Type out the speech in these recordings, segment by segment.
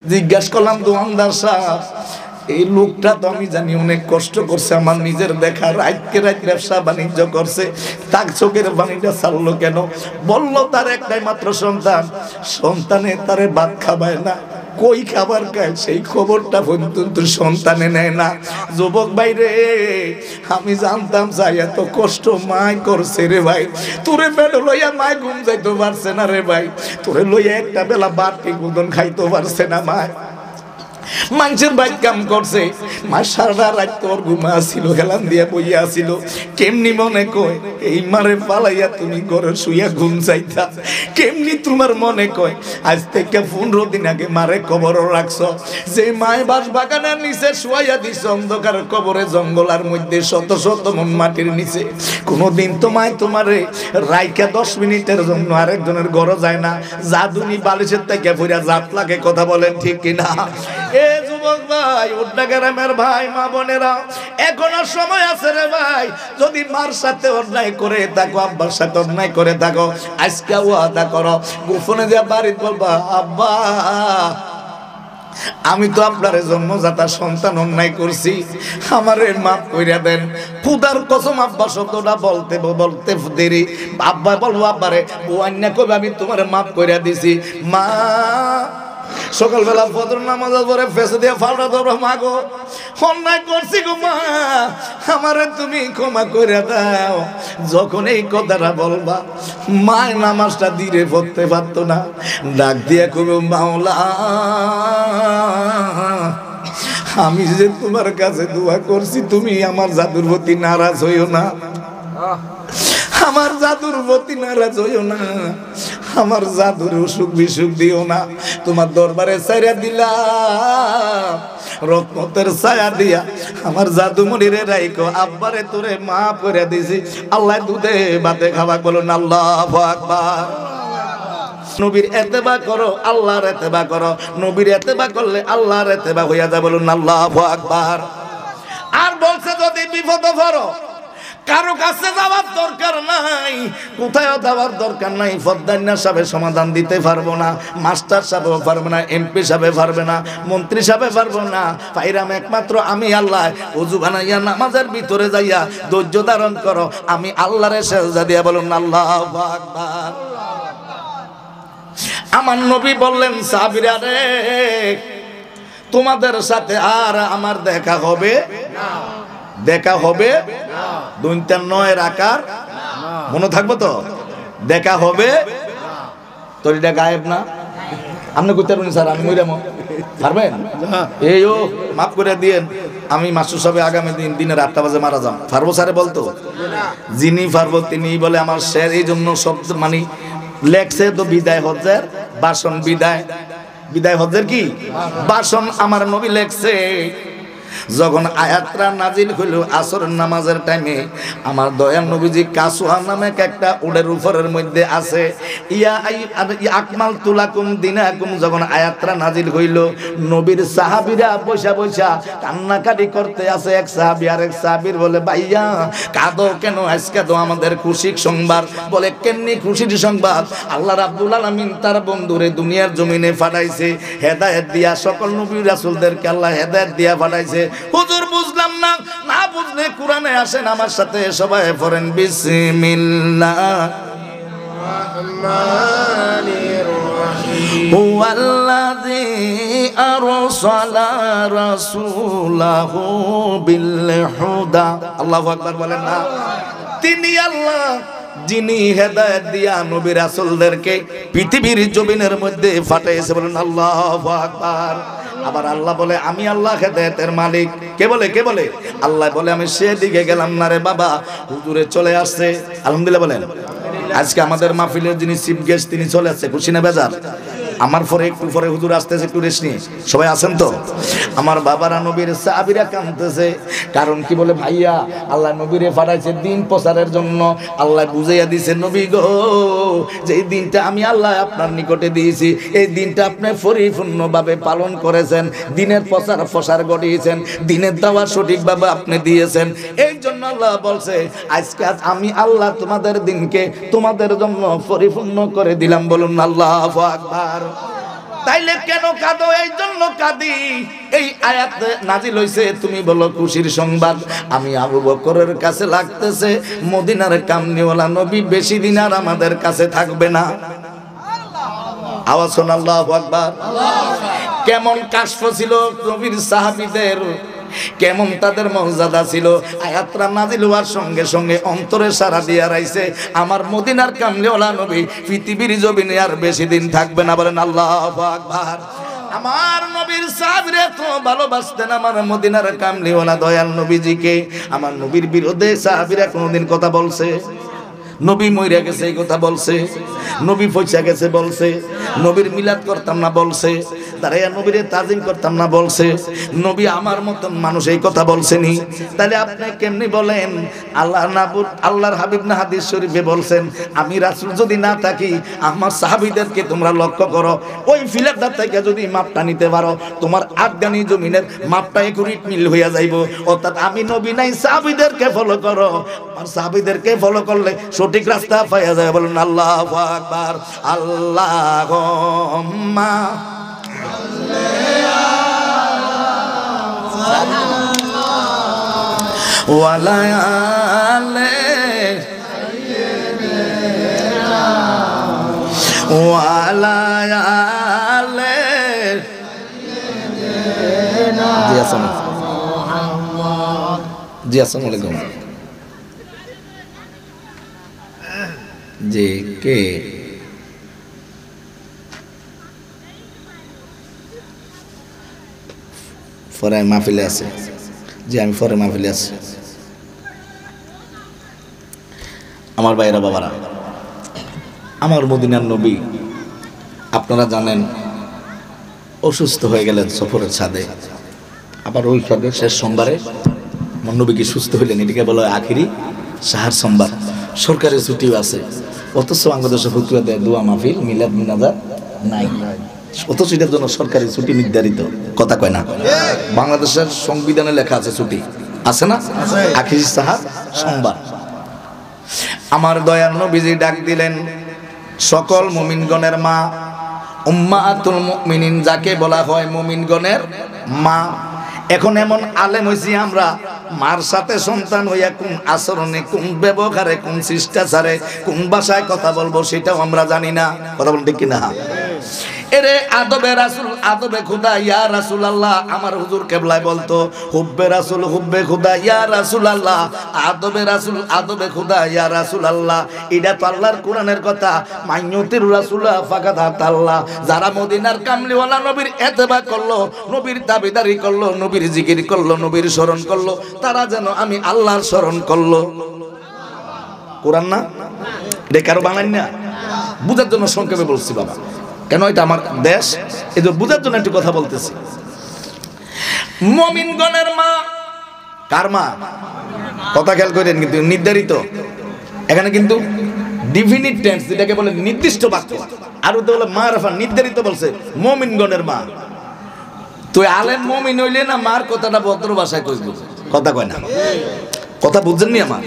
জিজ্ঞাসা করলাম দোকানদার সাহেব, এই লোকটা তো আমি জানি অনেক কষ্ট করছে, আমার নিজের দেখা রাতকে রাত ব্যবসা বাণিজ্য করছে, তার চোখের পানিটা ছাড়লো কেন? বললো তার একটাই মাত্র সন্তান, সন্তানে তারে ভাত খাবায় না, কই খাবার খায় সেই খবরটা পর্যন্ত সন্তানে নেয় না। যুবক ভাই রে, আমি জানতাম চাই এত কষ্ট মাই করছে রে ভাই। তোরে পেট লইয়া মায় ঘুম যাইতে পারছে না রে ভাই, তোরে লইয়া একটা বেলা বাটি গুদন খাইতে পারছে না মায়। মানুষের বাইক কাম করছে, মা সারা রাত তোর ঘুমা ছিল, হেলান দিয়া বইয়া ছিল। কেমনি মনে কয় এই মারে পালাইয়া তুমি ঘরে শুইয়া ঘুম চাইতা? কেমনি তোমার মনে কয় আজ থেকে 15 দিন আগে মারে কবরও রাখছ? যে মায় বাস বাগানের নিচে শুয়াইয়া দিছ অন্ধকার কবরে জঙ্গলার মধ্যে শত শত মন মাটির নিচে, কোনদিন তোমায় তোমারে রাইকা 10 মিনিটের জন্য আরেকজনের ঘরে যায় না? জাদুনি বালিশের থেকে ফুরিয়া জাত লাগে, কথা বলেন ঠিক কিনা? এ যুবক ভাই, উড্ডা গ্রামের ভাই, মা বোনেরা, এখনো সময় আছে রে ভাই। যদি মার সাথে অন্যায় করে থাকো, আব্বার সাথে অন্যায় করে থাকো, আজকে ওয়াদা করো, গোপনে যা বাড়ি বলবা, আব্বা আমি তো আপনার জন্মজাতা সন্তান অন্যায় করছি, আমারে মাফ কইরা দেন। খুদার কসম আব্বা শব্দটা বলতে বলতে দেরি, আব্বা বলবো আব্বারে ও অন্যায় করবে আমি তোমারে মাফ কইরা দিছি। মা সকালবেলা ফজর নামাজ পড়ে ফেসে দিয়ে ফালটা ধরো, মা গো অন্যায় করছি গো মা, আমারে তুমি ক্ষমা করে দাও। যখন এই কথাটা বলবা, মায়ের নামাজটা ধীরে পড়তে পারতো না, ডাক দিয়ে করবো মাওলা আমি যে তোমার কাছে দোয়া করছি, তুমি আমার জাদুর প্রতি নারাজ হইও না, আমার জাদুর প্রতি নারাজ হইও না, আমার জাদুর অসুখ বিসুখ দিও না। তোমার দরবারে ছাইরা দিলাম, রহমতের ছায়া দিয়া আমার জাদু মনিরে রাইকো, আব্বারে তোরে মাফ করে দিছি। আল্লাহ দুধে ভাতে খাওয়া, বলুন আল্লাহু আকবার। নবীর এতেবা করো, আল্লাহর এতেবা করো, নবীর এতেবা করলে আল্লাহর এতেবা হইয়া যায়, বলুন আল্লাহু আকবার। আর বলছে যদি বিপদে পড়ো, কারো কাছে যাওয়ার দরকার নাই, কোথাও যাওয়ার দরকার নাই। ফদ্দান্না সাহেব সমাধান দিতে পারবো না, মাস্টার সাহেব পারবে না, এমপি সাহেব পারবে না, মন্ত্রী সাহেব পারবো না, পাইরাম একমাত্র আমি আল্লাহ। ওযু বানাইয়া নামাজের ভিতরে যাইয়া ধৈর্য ধারণ করো, আমি আল্লাহরে সেজদা দিয়া বলুন আল্লাহু আকবার। আমার নবী বললেন, সাহাবীরা রে, তোমাদের সাথে আর আমার দেখা হবে না, দেখা হবে না। 2-9 আকার মনে থাকবো তো, দেখা হবে তোর এটা গায়েব না। আপনি কইতে পারবেন স্যার আমি মইরাম পারবেন? এই ও মাফ করে দিয়েন, আমি মাস্টার সাহেব আগামী দিনের 8টা বাজে মারা যাম, পারবো স্যারে বলতো? যিনি পারবো তিনি বলে আমার শের, এই জন্য শব্দ মানি লেখছে তো বিদায় হজ্জের ভাষণ, বিদায় হজ্জের কি ভাষণ আমার নবী লেখছে। যখন আয়াতটা নাজিল হইল আসর নামাজের টাইমে, আমার দয়াল নবীজি কাসুয়া নামে একটা উটের উপরের মধ্যে আছে, ইয়া আকমাল তুলাকুম দিনাকুম, যখন আয়াতটা নাজিল হইল, নবীর সাহাবীরা বসা বসা কান্নাকাটি করতে আছে। এক সাহাবী আরেক সাহাবীর বলে, ভাইয়া কাঁদো কেন, আজকে তো আমাদের খুশির সংবাদ। বলে কেমনি খুশির সংবাদ? আল্লাহ রাব্বুল আলামিন তার বন্ধুরে দুনিয়ার জমিনে পাঠাইছে, হেদায়েত দিয়া সকল নবী রাসূলদেরকে আল্লাহ হেদায়েত দিয়া পাঠাইছে। হুজুর বুঝলাম না, না বুঝলে কোরআনে আসেন আমার সাথে সবাই পড়েন, বিসমিল্লাহির হুয়াল্লাযী আরসালা রাসূলাহু বিল হুদা। আল্লাহু আকবার বলেন না? তিনি আল্লাহ যিনি হেদায়েত দিয়া নবী রাসূলদেরকে পৃথিবীর জমিনের মধ্যে পাঠাইছে, বলেন আল্লাহু আকবার। আবার আল্লাহ বলে আমি আল্লাহ হেদায়েতের মালিক। কে বলে? কে বলে? আল্লাহ বলে আমি সেদিকে গেলাম না রে বাবা, হুজুরে চলে আসছে। আলহামদুলিল্লাহ বলেন। আজকে আমাদের মাহফিলের যিনি চিফ গেস্ট তিনি চলে আসছে, খুশি না বেজার? আমার পরে একটু পরে হুজুর আসতেছে, একটু রেস্ট নিয়ে সবাই আছেন তো? আমার বাবারা নবীর সাহাবীরা কাঁদতেছে, কারণ কি বলে, ভাইয়া আল্লাহ নবীরে পাঠাইছে দিন প্রচারের জন্য। আল্লাহ বুঝাইয়া দিয়েছে, নবী গো, যে এই দিনটা আমি আল্লাহ আপনার নিকটে দিয়েছি, এই দিনটা আপনি পরিপূর্ণভাবে পালন করেছেন, দিনের প্রসার ঘটিয়েছেন, দিনের দাওয়াত সঠিকভাবে আপনি দিয়েছেন। এই জন্য আল্লাহ বলছে আজকে আমি আল্লাহ তোমাদের দিনকে তোমাদের জন্য পরিপূর্ণ করে দিলাম, বলুন আল্লাহু আকবার। তাইলে কেন কাঁদো? এই জন্য কাঁদি, এই আয়াত নাজিল হইছে তুমি বলো খুশির সংবাদ। আমি আবু বকরের কাছে লাগতেছে মদিনার কামলিওয়ালা নবী বেশি দিন আর আমাদের কাছে থাকবে না। আওয়াজ শুন আল্লাহু আকবার। কেমন কাশফ ছিল নবীর সাহাবীদের, কেমন তাদের মর্যাদা ছিল। আয়াতরা নাজিল হওয়ার সঙ্গে সঙ্গে অন্তরে সারা দিয়া রাইছে আমার মদিনার কামলিওয়ালা নবী পৃথিবীর জমিনে আর বেশি দিন থাকবে না। বলেন আল্লাহু আকবার। আমার নবীর সাহাবীরা তো ভালোবাসতেন আমার মদিনার কামলিওয়ালা দয়াল নবীজিকে। আমার নবীর বিরুদ্ধে সাহাবীরা কোনোদিন কথা বলছে? নবী মইরা গেছে এই কথা বলছে? নবী পয়সা গেছে বলছে? নবীর মিলাদ করতাম না বলছে? দাঁড়াইয়া নবীরে তাজিম করতাম না বলছে? নবী আমার মতন মানুষ এই কথা বলছেনি? তাহলে আপনি কেমনি বলেন আল্লাহর হাবিব না হাদিস শরীফে বলছেন আমি রাসূল যদি না থাকি আমার সাহাবীদেরকে তোমরা লক্ষ্য করো, ওই ফিলারটা থেকে যদি মাপটা নিতে পারো তোমার আফগানি জমিনের মাপটা একুরেট মিল হইয়া যাইব। অর্থাৎ আমি নবী নাই, সাহাবীদেরকে ফলো করো, আর সাহাবীদেরকে ফলো করলে সঠিক রাস্তা পাওয়া যায়। বলুন আল্লাহু আকবার। আল্লাহুম্মা ওয়ালা আলে ওয়ালা আলে জি আসসালামু আলাইকুম। জি কে? পরে মাহফিলে আছে। জি আমি পরে মাহফিলে আছি। আমার ভাইরা বাবারা, আমার মদিনার নবী আপনারা জানেন অসুস্থ হয়ে গেলেন সফরের ছাদে। আবার ওই ছাদে শেষ সোমবারে আমার নবীকে সুস্থ হইলেন। এটাকে বলা হয় আখিরি সাহার সোমবার। সরকারি ছুটিও আছে, অথচ বাংলাদেশে ফতুয়া দেয় দোয়া মাহফিল মিলাদ মিনাজাত নাই। অথচ এটার জন্য সরকারি ছুটি নির্ধারিত। কথা কয় না? বাংলাদেশের সংবিধানে লেখা আছে ছুটি আছে না? আখিরি সাহার সোমবার। আমার দয়াল নবীজি ডাক দিলেন সকল মুমিনগণের মা, উম্মাতুল মুমিনিন যাকে বলা হয় মুমিনগণের মা। এখন এমন আলেম হইছি আমরা, মার সাথে সন্তান হইয়া কোন আচরণে, কোন ব্যবহারে, কোন শিষ্টাচারে, কোন ভাষায় কথা বলবো সেটাও আমরা জানি না। কথা বলতে কিনা? এরে আদবে রাসূল আদবে খুদা ইয়া রাসূলুল্লাহ। আমার হুজুর কেবলায় বলতো হুব্বে রাসূল হুব্বে খুদা ইয়া রাসূলুল্লাহ, আদবে রাসূল আদবে খুদা ইয়া রাসূলুল্লাহ। এটা তো আল্লাহর কোরআনের কথা। মাইয়ুতির রাসূলা ফাকাদ আতাল্লাহ। যারা মদিনার কামলিওয়ালা নবীর ইত্তেবা করলো, নবীর দাবিদারি করলো, নবীর জিকির করলো, নবীর স্মরণ করলো, তারা যেন আমি আল্লাহর স্মরণ করলো। কোরআন না? এটা কারো বানাই না, বুঝার জন্য সংক্ষেপে বলছি বাবা, কেন এটা আমার দেশ, এই যে বুঝার জন্য একটু কথা বলতেছি। মুমিনগণের মা কার মা? কথা খেয়াল করেন, কিন্তু নির্ধারিত এখানে কিন্তু ডিফিনিট টেন্স, যেটাকে বলে নির্দিষ্ট বাক্য। আর ওটা বলে মারফা, নির্ধারিত বলছে মুমিনগণের মা। তুই আলেম মুমিন হইলে না মার কথাটা ভদ্র ভাষায় কইব। কথা কয় না? কথা বুঝছেন নি আমার?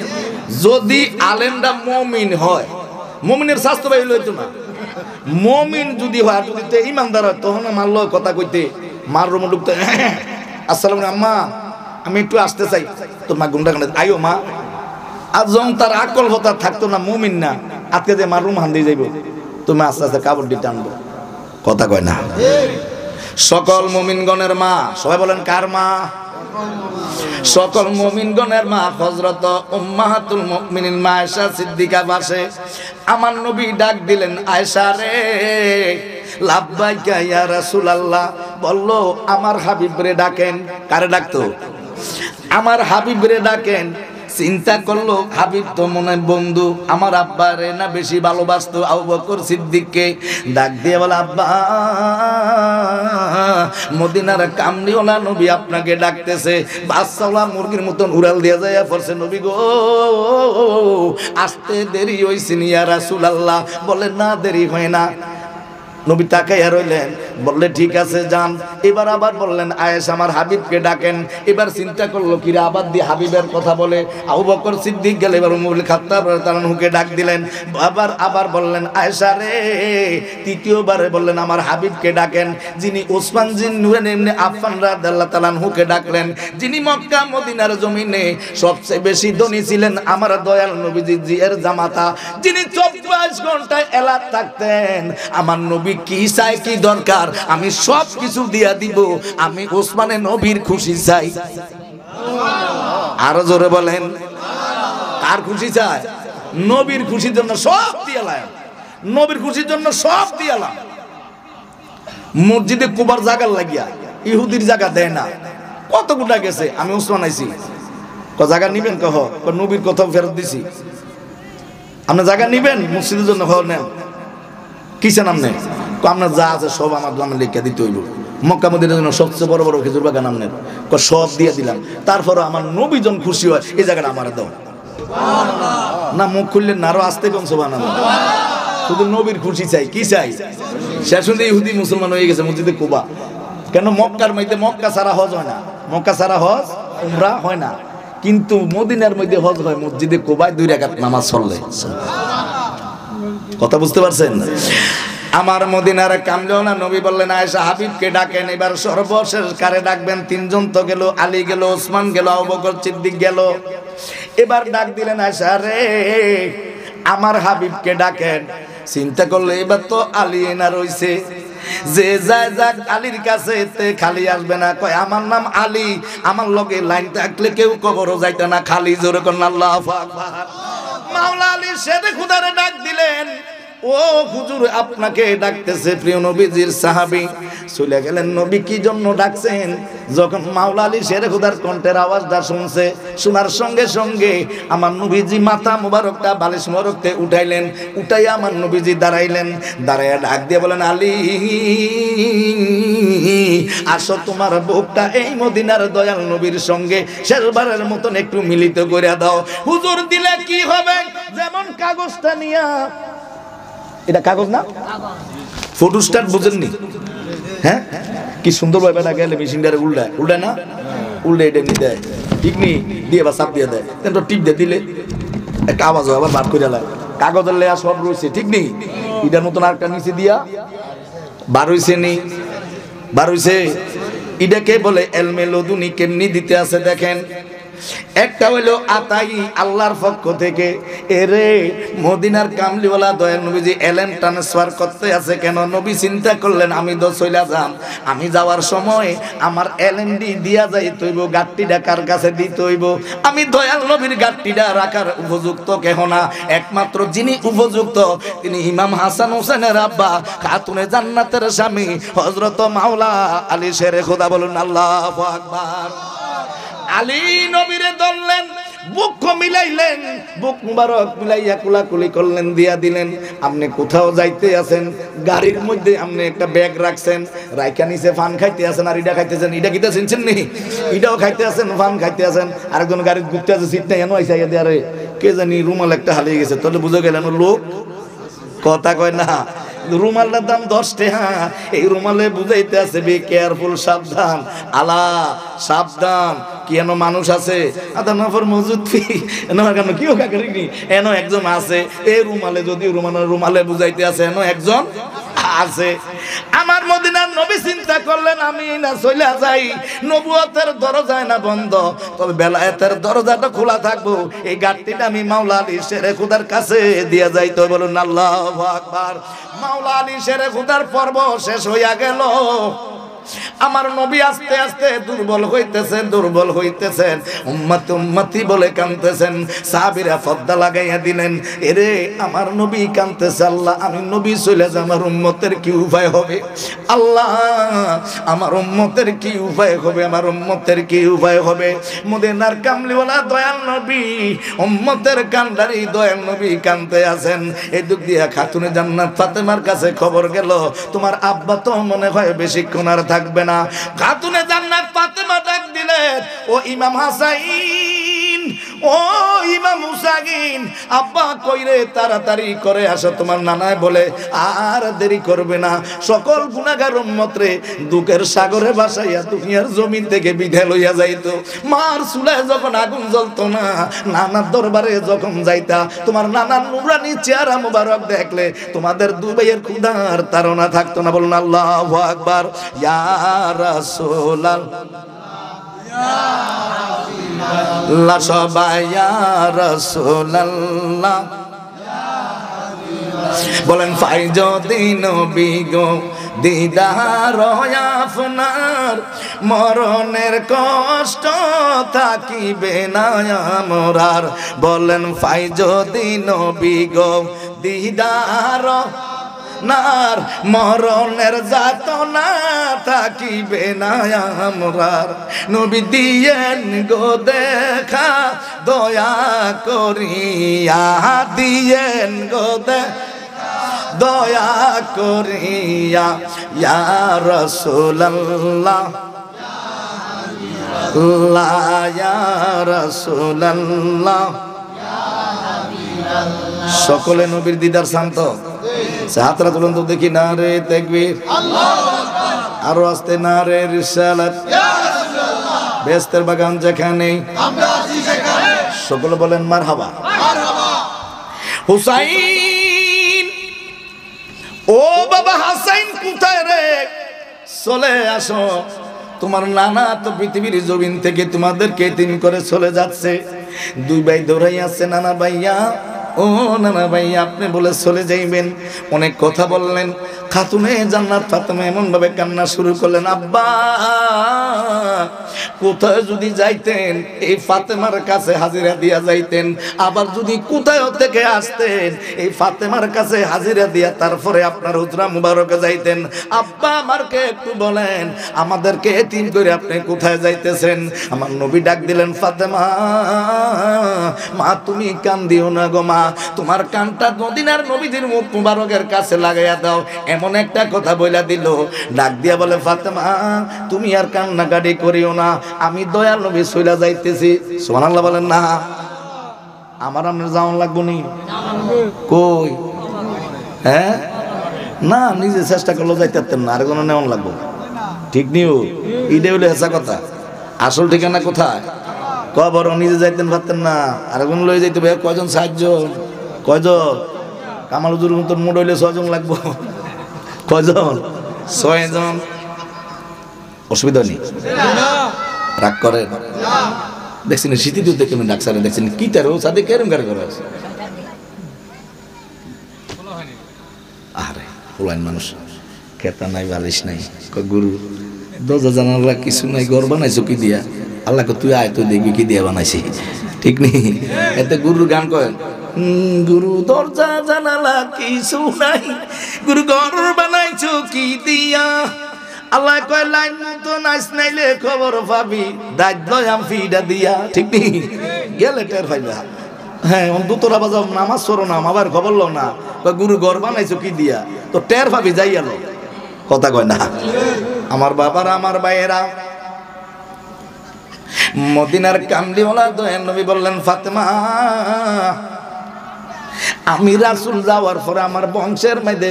যদি আলেমটা মুমিন হয়, মুমিনের স্বাস্থ্য বাই হইতো না। মুমিন যদি হয়, আর যদি ইমানদার হয়, তখন মারল কথা কইতে মার রুমে ঢুকতে, আসসালামু আলাইকুম আম্মা আমি একটু আসতে চাই, তোর মা গুন্ডা গান্ডা আইও মা। আর যখন তার আকল হতা থাকতো না, মুমিন না, আজকে যে মার রুম হান দিয়ে যাইব, তুমি আস্তে আস্তে কাপড় দিয়ে টানবো। কথা কয় না? সকল মুমিনগণের মা, সবাই বলেন কার মা? সকল মুমিনগণের মা হযরত উম্মাহাতুল মুমিনিন মা আয়েশা সিদ্দিকা পাশে। আমার নবী ডাক দিলেন, আয়েশা রে। লাব্বাইকা ইয়া রাসূলুল্লাহ। বললো আমার হাবিবরে ডাকেন। কারে ডাকতো? আমার হাবিবরে ডাকেন। চিন্তা করলো হাবিব তো মনে বন্ধু, আমার আব্বারে না বেশি ভালোবাসতো আবু বকর সিদ্দিককে। ডাক দিয়ে বলে, আব্বা মদিনার কামলিওয়ালা নবী আপনাকে ডাকতেছে। বাচ্চাওয়ালা মুরগির মতন উড়াল দিয়া যায় পড়ছে, নবী গো আসতে দেরি হইছে ইয়া রাসূলুল্লাহ। বলে না দেরি হয় না। নবী তাকাইয়া রইলেন, বললে ঠিক আছে যান। এবার আবার বললেন আয়েশা আমার হাবিবকে ডাকেন। এবার চিন্তা করলো কিরে আবার দিয়ে হাবিবের কথা বলে। আবু বকর সিদ্দিক গেলে এবার উমর খাত্তাব রাদিয়াল্লাহু আনহুকে ডাক দিলেন। আবার বললেন আয়েশা রে, তৃতীয়বারে বললেন আমার হাবিবকে ডাকেন। যিনি ওসমান জিন নুরেন ইবনে আফফান রাদিয়াল্লাহু তাআলা আনহুকে ডাকলেন, যিনি মক্কা মদিনার জমিনে সবচেয়ে বেশি ধনী ছিলেন, আমার দয়াল নবীজি জিয়ের জামাতা, যিনি 24 ঘন্টায় এলার্ট থাকতেন। আমার নবী কি চাই, কি দরকার আমি সব কিছু দিয়া দিব। আমি ওসমানে নবীর খুশি চাই। আরো জোরে বলেন, কার খুশি চাই? নবীর খুশির জন্য সব দিয়ালাম, নবীর খুশির জন্য সব দিয়ালাম। মসজিদে কুবার জায়গা লাগিয়া ইহুদির জায়গা দেয় না, কত গুটা গেছে। আমি ওসমান আইছি, জায়গা নিবেন? কহ নবীর কথা ফেরত দিছি। আপনি জায়গা নিবেন মসজিদের জন্য? নেন। কিসের নাম নেই? আপনার যা আছে সব আমার নামে লিখে দিতে হইব। মক্কা মদিনার জন্য সবচেয়ে বড় বড় খেজুর বাগান আপনার, সব দিয়ে দিলাম। তারপরে আমার নবী জন খুশি হয়, এই জায়গাটা আমার দাও না। মুখ খুললেন না, আরো আসতে কম সুবহানাল্লাহ। শুধু নবীর খুশি চাই। কি চাই? শেষ শুনতে ইহুদি মুসলমান হয়ে গেছে মসজিদে কুবা। কেন? মক্কার মধ্যে মক্কা ছাড়া হজ হয় না, মক্কা ছাড়া হজ উমরা হয় না, কিন্তু মদিনার মধ্যে হজ হয়। মসজিদে কুবায় 2 রাকাত নামাজ পড়লে। কথা বুঝতে পারছেন? আমার মদিনার কামলেও না। নবী বললেন আয়েশা হাবিবকে ডাকেন। এবার সর্বশেষ কারে ডাকবেন? 3 জন তো গেল, আলী গেল, ওসমান গেল, আবু বকর সিদ্দিক গেল। এবার ডাক দিলেন আয়েশা রে, আমার হাবিবকে ডাকেন। চিন্তা করলে এবার তো আলী এনা রইছে, যে যায় যাক আলীর কাছে খালি আসবে না। কয় আমার নাম আলী, আমার লগে লাইন থাকলে কেউ কবরও যাইতে না খালি। জোরে কোন আল্লাহু আকবার। মাওলা আলী শেরে খুদারে ডাক দিলেন, ও হুজুর আপনাকে ডাকতেছে প্রিয় নবীজির সাহাবী। চলে গেলেন। নবী কি জন্য ডাকছেন? যখন মাওলা আলী শেরে খুদার কণ্ঠের আওয়াজটা শুনছে, শোনার সঙ্গে সঙ্গে আমার নবীজি মাথা মুবারকটা বালিশ মোবারকতে উঠাইলেন। উঠাইয়া আমার নবীজি দাঁড়াইলেন। দাঁড়াইয়া ডাক দিয়ে বলেন আলী আসো, তোমার বুকটা এই মদিনার দয়াল নবীর সঙ্গে শেষবারের মতন একটু মিলিত করে দাও। হুজুর দিলে কি হবে? যেমন কাগজটা নিয়া, এটা কাগজ না, ফটোস্টাট বুঝেননি? হ্যাঁ, কি সুন্দর ভাবে না গেলে মেশিনটারে উল্টায় না, উল্টে এটা নিয়ে দেয়, ঠিক নি দিয়ে বা চাপ দিয়ে দেয়, টিপ দিয়ে দিলে একটা আওয়াজ হয়, আবার বার করে দেয়। কাগজের লেয়া সব রয়েছে, ঠিক নেই? এটার মতন আরেকটা নিচে দিয়া বার হইছে নি, বার হইছে। এটাকে বলে এলমে লদুনি। কেমনি দিতে আছে দেখেন। একটা হইলো আতাই আল্লাহর পক্ষ থেকে। এরে মদিনার কামলিওয়ালা দয়াল নবীজি এলেন ট্রান্সফার করতে আছে কেন? নবী চিন্তা করলেন আমি তো চইলা যাম, আমি যাওয়ার সময় আমার এলএনডি দিয়া যাই তৈব, গাট্টিটা কার কাছে দিতে হইব? আমি দয়াল নবীর গাট্টিটা রাখার উপযুক্ত কেহ না, একমাত্র যিনি উপযুক্ত তিনি ইমাম হাসান হোসেনের আব্বা, খাতুনে জান্নাতের স্বামী হযরত মাওলা আলী শেরে খোদা। বলুন আল্লাহু আকবার। আলী নবীরে ধরলেন, বুক মিলাইলেন, বুক মুবারক মিলাইয়া কুলাকুলি করলেন, দিয়া দিলেন। আপনি কোথাও যাইতে আছেন, গাড়ির মধ্যে আপনি একটা ব্যাগ রাখছেন, রাইখা নিচে ফান খাইতে আছেন, আর ইটা খাইতেছেন। ইটা কিটা চিনছেন নি? ইটাও খাইতে আছেন, ফান খাইতে আছেন। আরেকজন গাড়ির ঘুরতে আছে, সিট নাই, এনো আইসা দিয়ে আরে কে জানি রুমাল একটা হারিয়ে গেছে। তাহলে বুঝে গেলেন লোক কথা কয় না। রুমালের দাম 10 টাকা। এই রুমালে বুঝাইতে আছে বি কেয়ারফুল, সাবধান, আলা সাবধান। কি এনো মানুষ আছে আদা নফর মজুদ ফি এনো কেন কিও কাকরিনি এনো একজন আছে। এই রুমালে যদি রুমালে বুঝাইতে আছে এনো একজন আছে। আমার মদিনার নবী চিন্তা করলেন আমি না চলে যাই, নবুয়তের দরজা না বন্ধ, তবে বেলায়েতের দরজাটা খোলা থাকবো। এই গাড়িটা আমি মাওলা আলী শেরে খুদার কাছে দিয়ে যাই। তো বলুন আল্লাহু আকবার। মাওলা আলী শেরে খুদার পর্ব শেষ হইয়া গেল। আমার নবী আস্তে আস্তে দুর্বল হইতেছেন, উম্মতি বলে কাঁদতেছেন। সাহাবীরা পর্দা লাগাইয়া দিলেন, এরে আমার নবী কাঁদতেছে, আল্লাহ আমি নবী চলে যাই, আমার উম্মতের কি উপায় হবে? আল্লাহ আমার উম্মতের কি উপায় হবে? আমার উম্মতের কি উপায় হবে? মদিনার কামলিওয়ালা দয়াল নবী, উম্মতের কান্ডারি দয়াল নবী কাঁদতে আছেন। এই দিক দিয়া খাতুনে জান্নাত ফাতেমার কাছে খবর গেল, তোমার আব্বা তো মনে হয় বেশিক্ষণ আর থাকবে না। খাতুনে জান্নাত ফাতেমা ডাক দিলেন, ও ইমাম হাসাইন, ও ও ইমাম হুসাইন আব্বা কইরে তাড়াতাড়ি করে আসো তোমার নানায় বলে আর দেরি করবে না সকল গুনাহগার উম্মত রে দুঃখের সাগরে ভাসাইয়া দুনিয়ার জমিন থেকে বিদায় লইয়া যাইতো মার চুলায় যখন আগুন জ্বলতো না নানার দরবারে যখন যাইতা তোমার নানার নুরানি চেহারা মুবারক দেখলে তোমাদের দুই ভাইয়ের ক্ষুধার তাড়না থাকতো না বলুন আল্লাহু আকবার ইয়া রাসূলুল্লাহ সবাই ইয়া রাসূলুল্লাহ বলেন ফাই যদি নবী গো দিদার আপনার মরণের কষ্ট থাকিবে না আমরার বলেন ফাই যদি নবী গো দিদার নার মরণের যাতনা থাকিবে না আমরার নবী দিয়েন গো দেখা দয়া করিয়া দিয়েন গো দয়া করিয়া ইয়া রাসূলুল্লাহ ইয়া রাসূলুল্লাহ সকলে নবীর দিদার শান্ত হাতরা তুলুন তো দেখি না রে তাকবীর আরো আস্তে না রে রিসালাত বেহেশতের বাগান যেখানে সকলে বলেন মারহাবা হুসাইন ও বাবা হাসাইন কোথায় রে চলে আসো তোমার নানা তো পৃথিবীর জমিন থেকে তোমাদেরকে এতিম করে চলে যাচ্ছে দুই ভাই দৌড়াই আছে নানা ভাইয়া ও নানা ভাই আপনি বলে চলে যাইবেন অনেক কথা বললেন খাতুনে জান্নাত ফাতেমা এমন ভাবে কান্না শুরু করলেন আব্বা কোথায় যদি যাইতেন এই ফাতেমার কাছে হাজিরা দিয়া যাইতেন আবার যদি কোথায় থেকে আসতেন এই ফাতেমার কাছে হাজিরা দিয়া তারপরে আপনার হুজরা মুবারকে যাইতেন আব্বা আমারকে একটু বলেন আমাদেরকে এতিম করে আপনি কোথায় যাইতেছেন আমার নবী ডাক দিলেন ফাতেমা মা তুমি কান্দিও না গো মা তোমার কানটা মদিনার নবীদের মুখ মুবারকের কাছে লাগাইয়া দাও এমন একটা কথা বইলা দিল ডাক দিয়া বলে ফাতেমা তুমি আর কান্নাকাটি করিও না আমি দয়াল নবী চইলা যাইতেছি সুবহানাল্লাহ বলেন না আমার আপনার যাওয়ান লাগবো নি কই হ্যাঁ না নিজে চেষ্টা করলে যাইতে পারতেন না আর কোনো নেওয়ান লাগবো ঠিক নিও ইডে হইলে হেসা কথা আসল ঠিকানা কোথায় কবর নিজে যাইতেন পারতেন না আর কোন লয়ে যাইতে ভাই কয়জন সাহায্য কয়জন কামাল হুজুর মতন মোট হইলে 6 জন লাগবো কয়জন 6 জন অসুবিধা নেই রাগ করেন দেখছেন শীতি দুধ দেখে আমি ডাক্তারে দেখছেন কি তার ও সাথে কেরম গাড়ি করে আছে আরে ফুলাইন মানুষ খেতা নাই বালিশ নাই গুরু দরজা জানালা কিছু নাই ঘর বানাইছো কি দিয়া আল্লাহকে তুই আয় তুই দেখবি কি দিয়া বানাইছি ঠিক নেই এতে গুরুর গান করেন গুরু দরজা জানালা কিছু নাই গুরু ঘর বানাইছো কি দিয়া আল্লাহ কয় লাইন মতো নাইস নাইলে খবর পাবি দায়িত্ব ফিডা দিয়া ঠিক নেই গেলে টের পাইবা হ্যাঁ দুতরা বাজাও নামাজ সরো না আবার খবর লো না গুরু ঘর বানাইছো কি দিয়া তো টের পাবি যাই আলো কথা কয় না আমার বাবারা আমার ভাইয়েরা মদিনার কামলিওয়ালা দয়াল নবী বললেন ফাতেমা আমি রাসূল যাওয়ার পরে আমার বংশের মধ্যে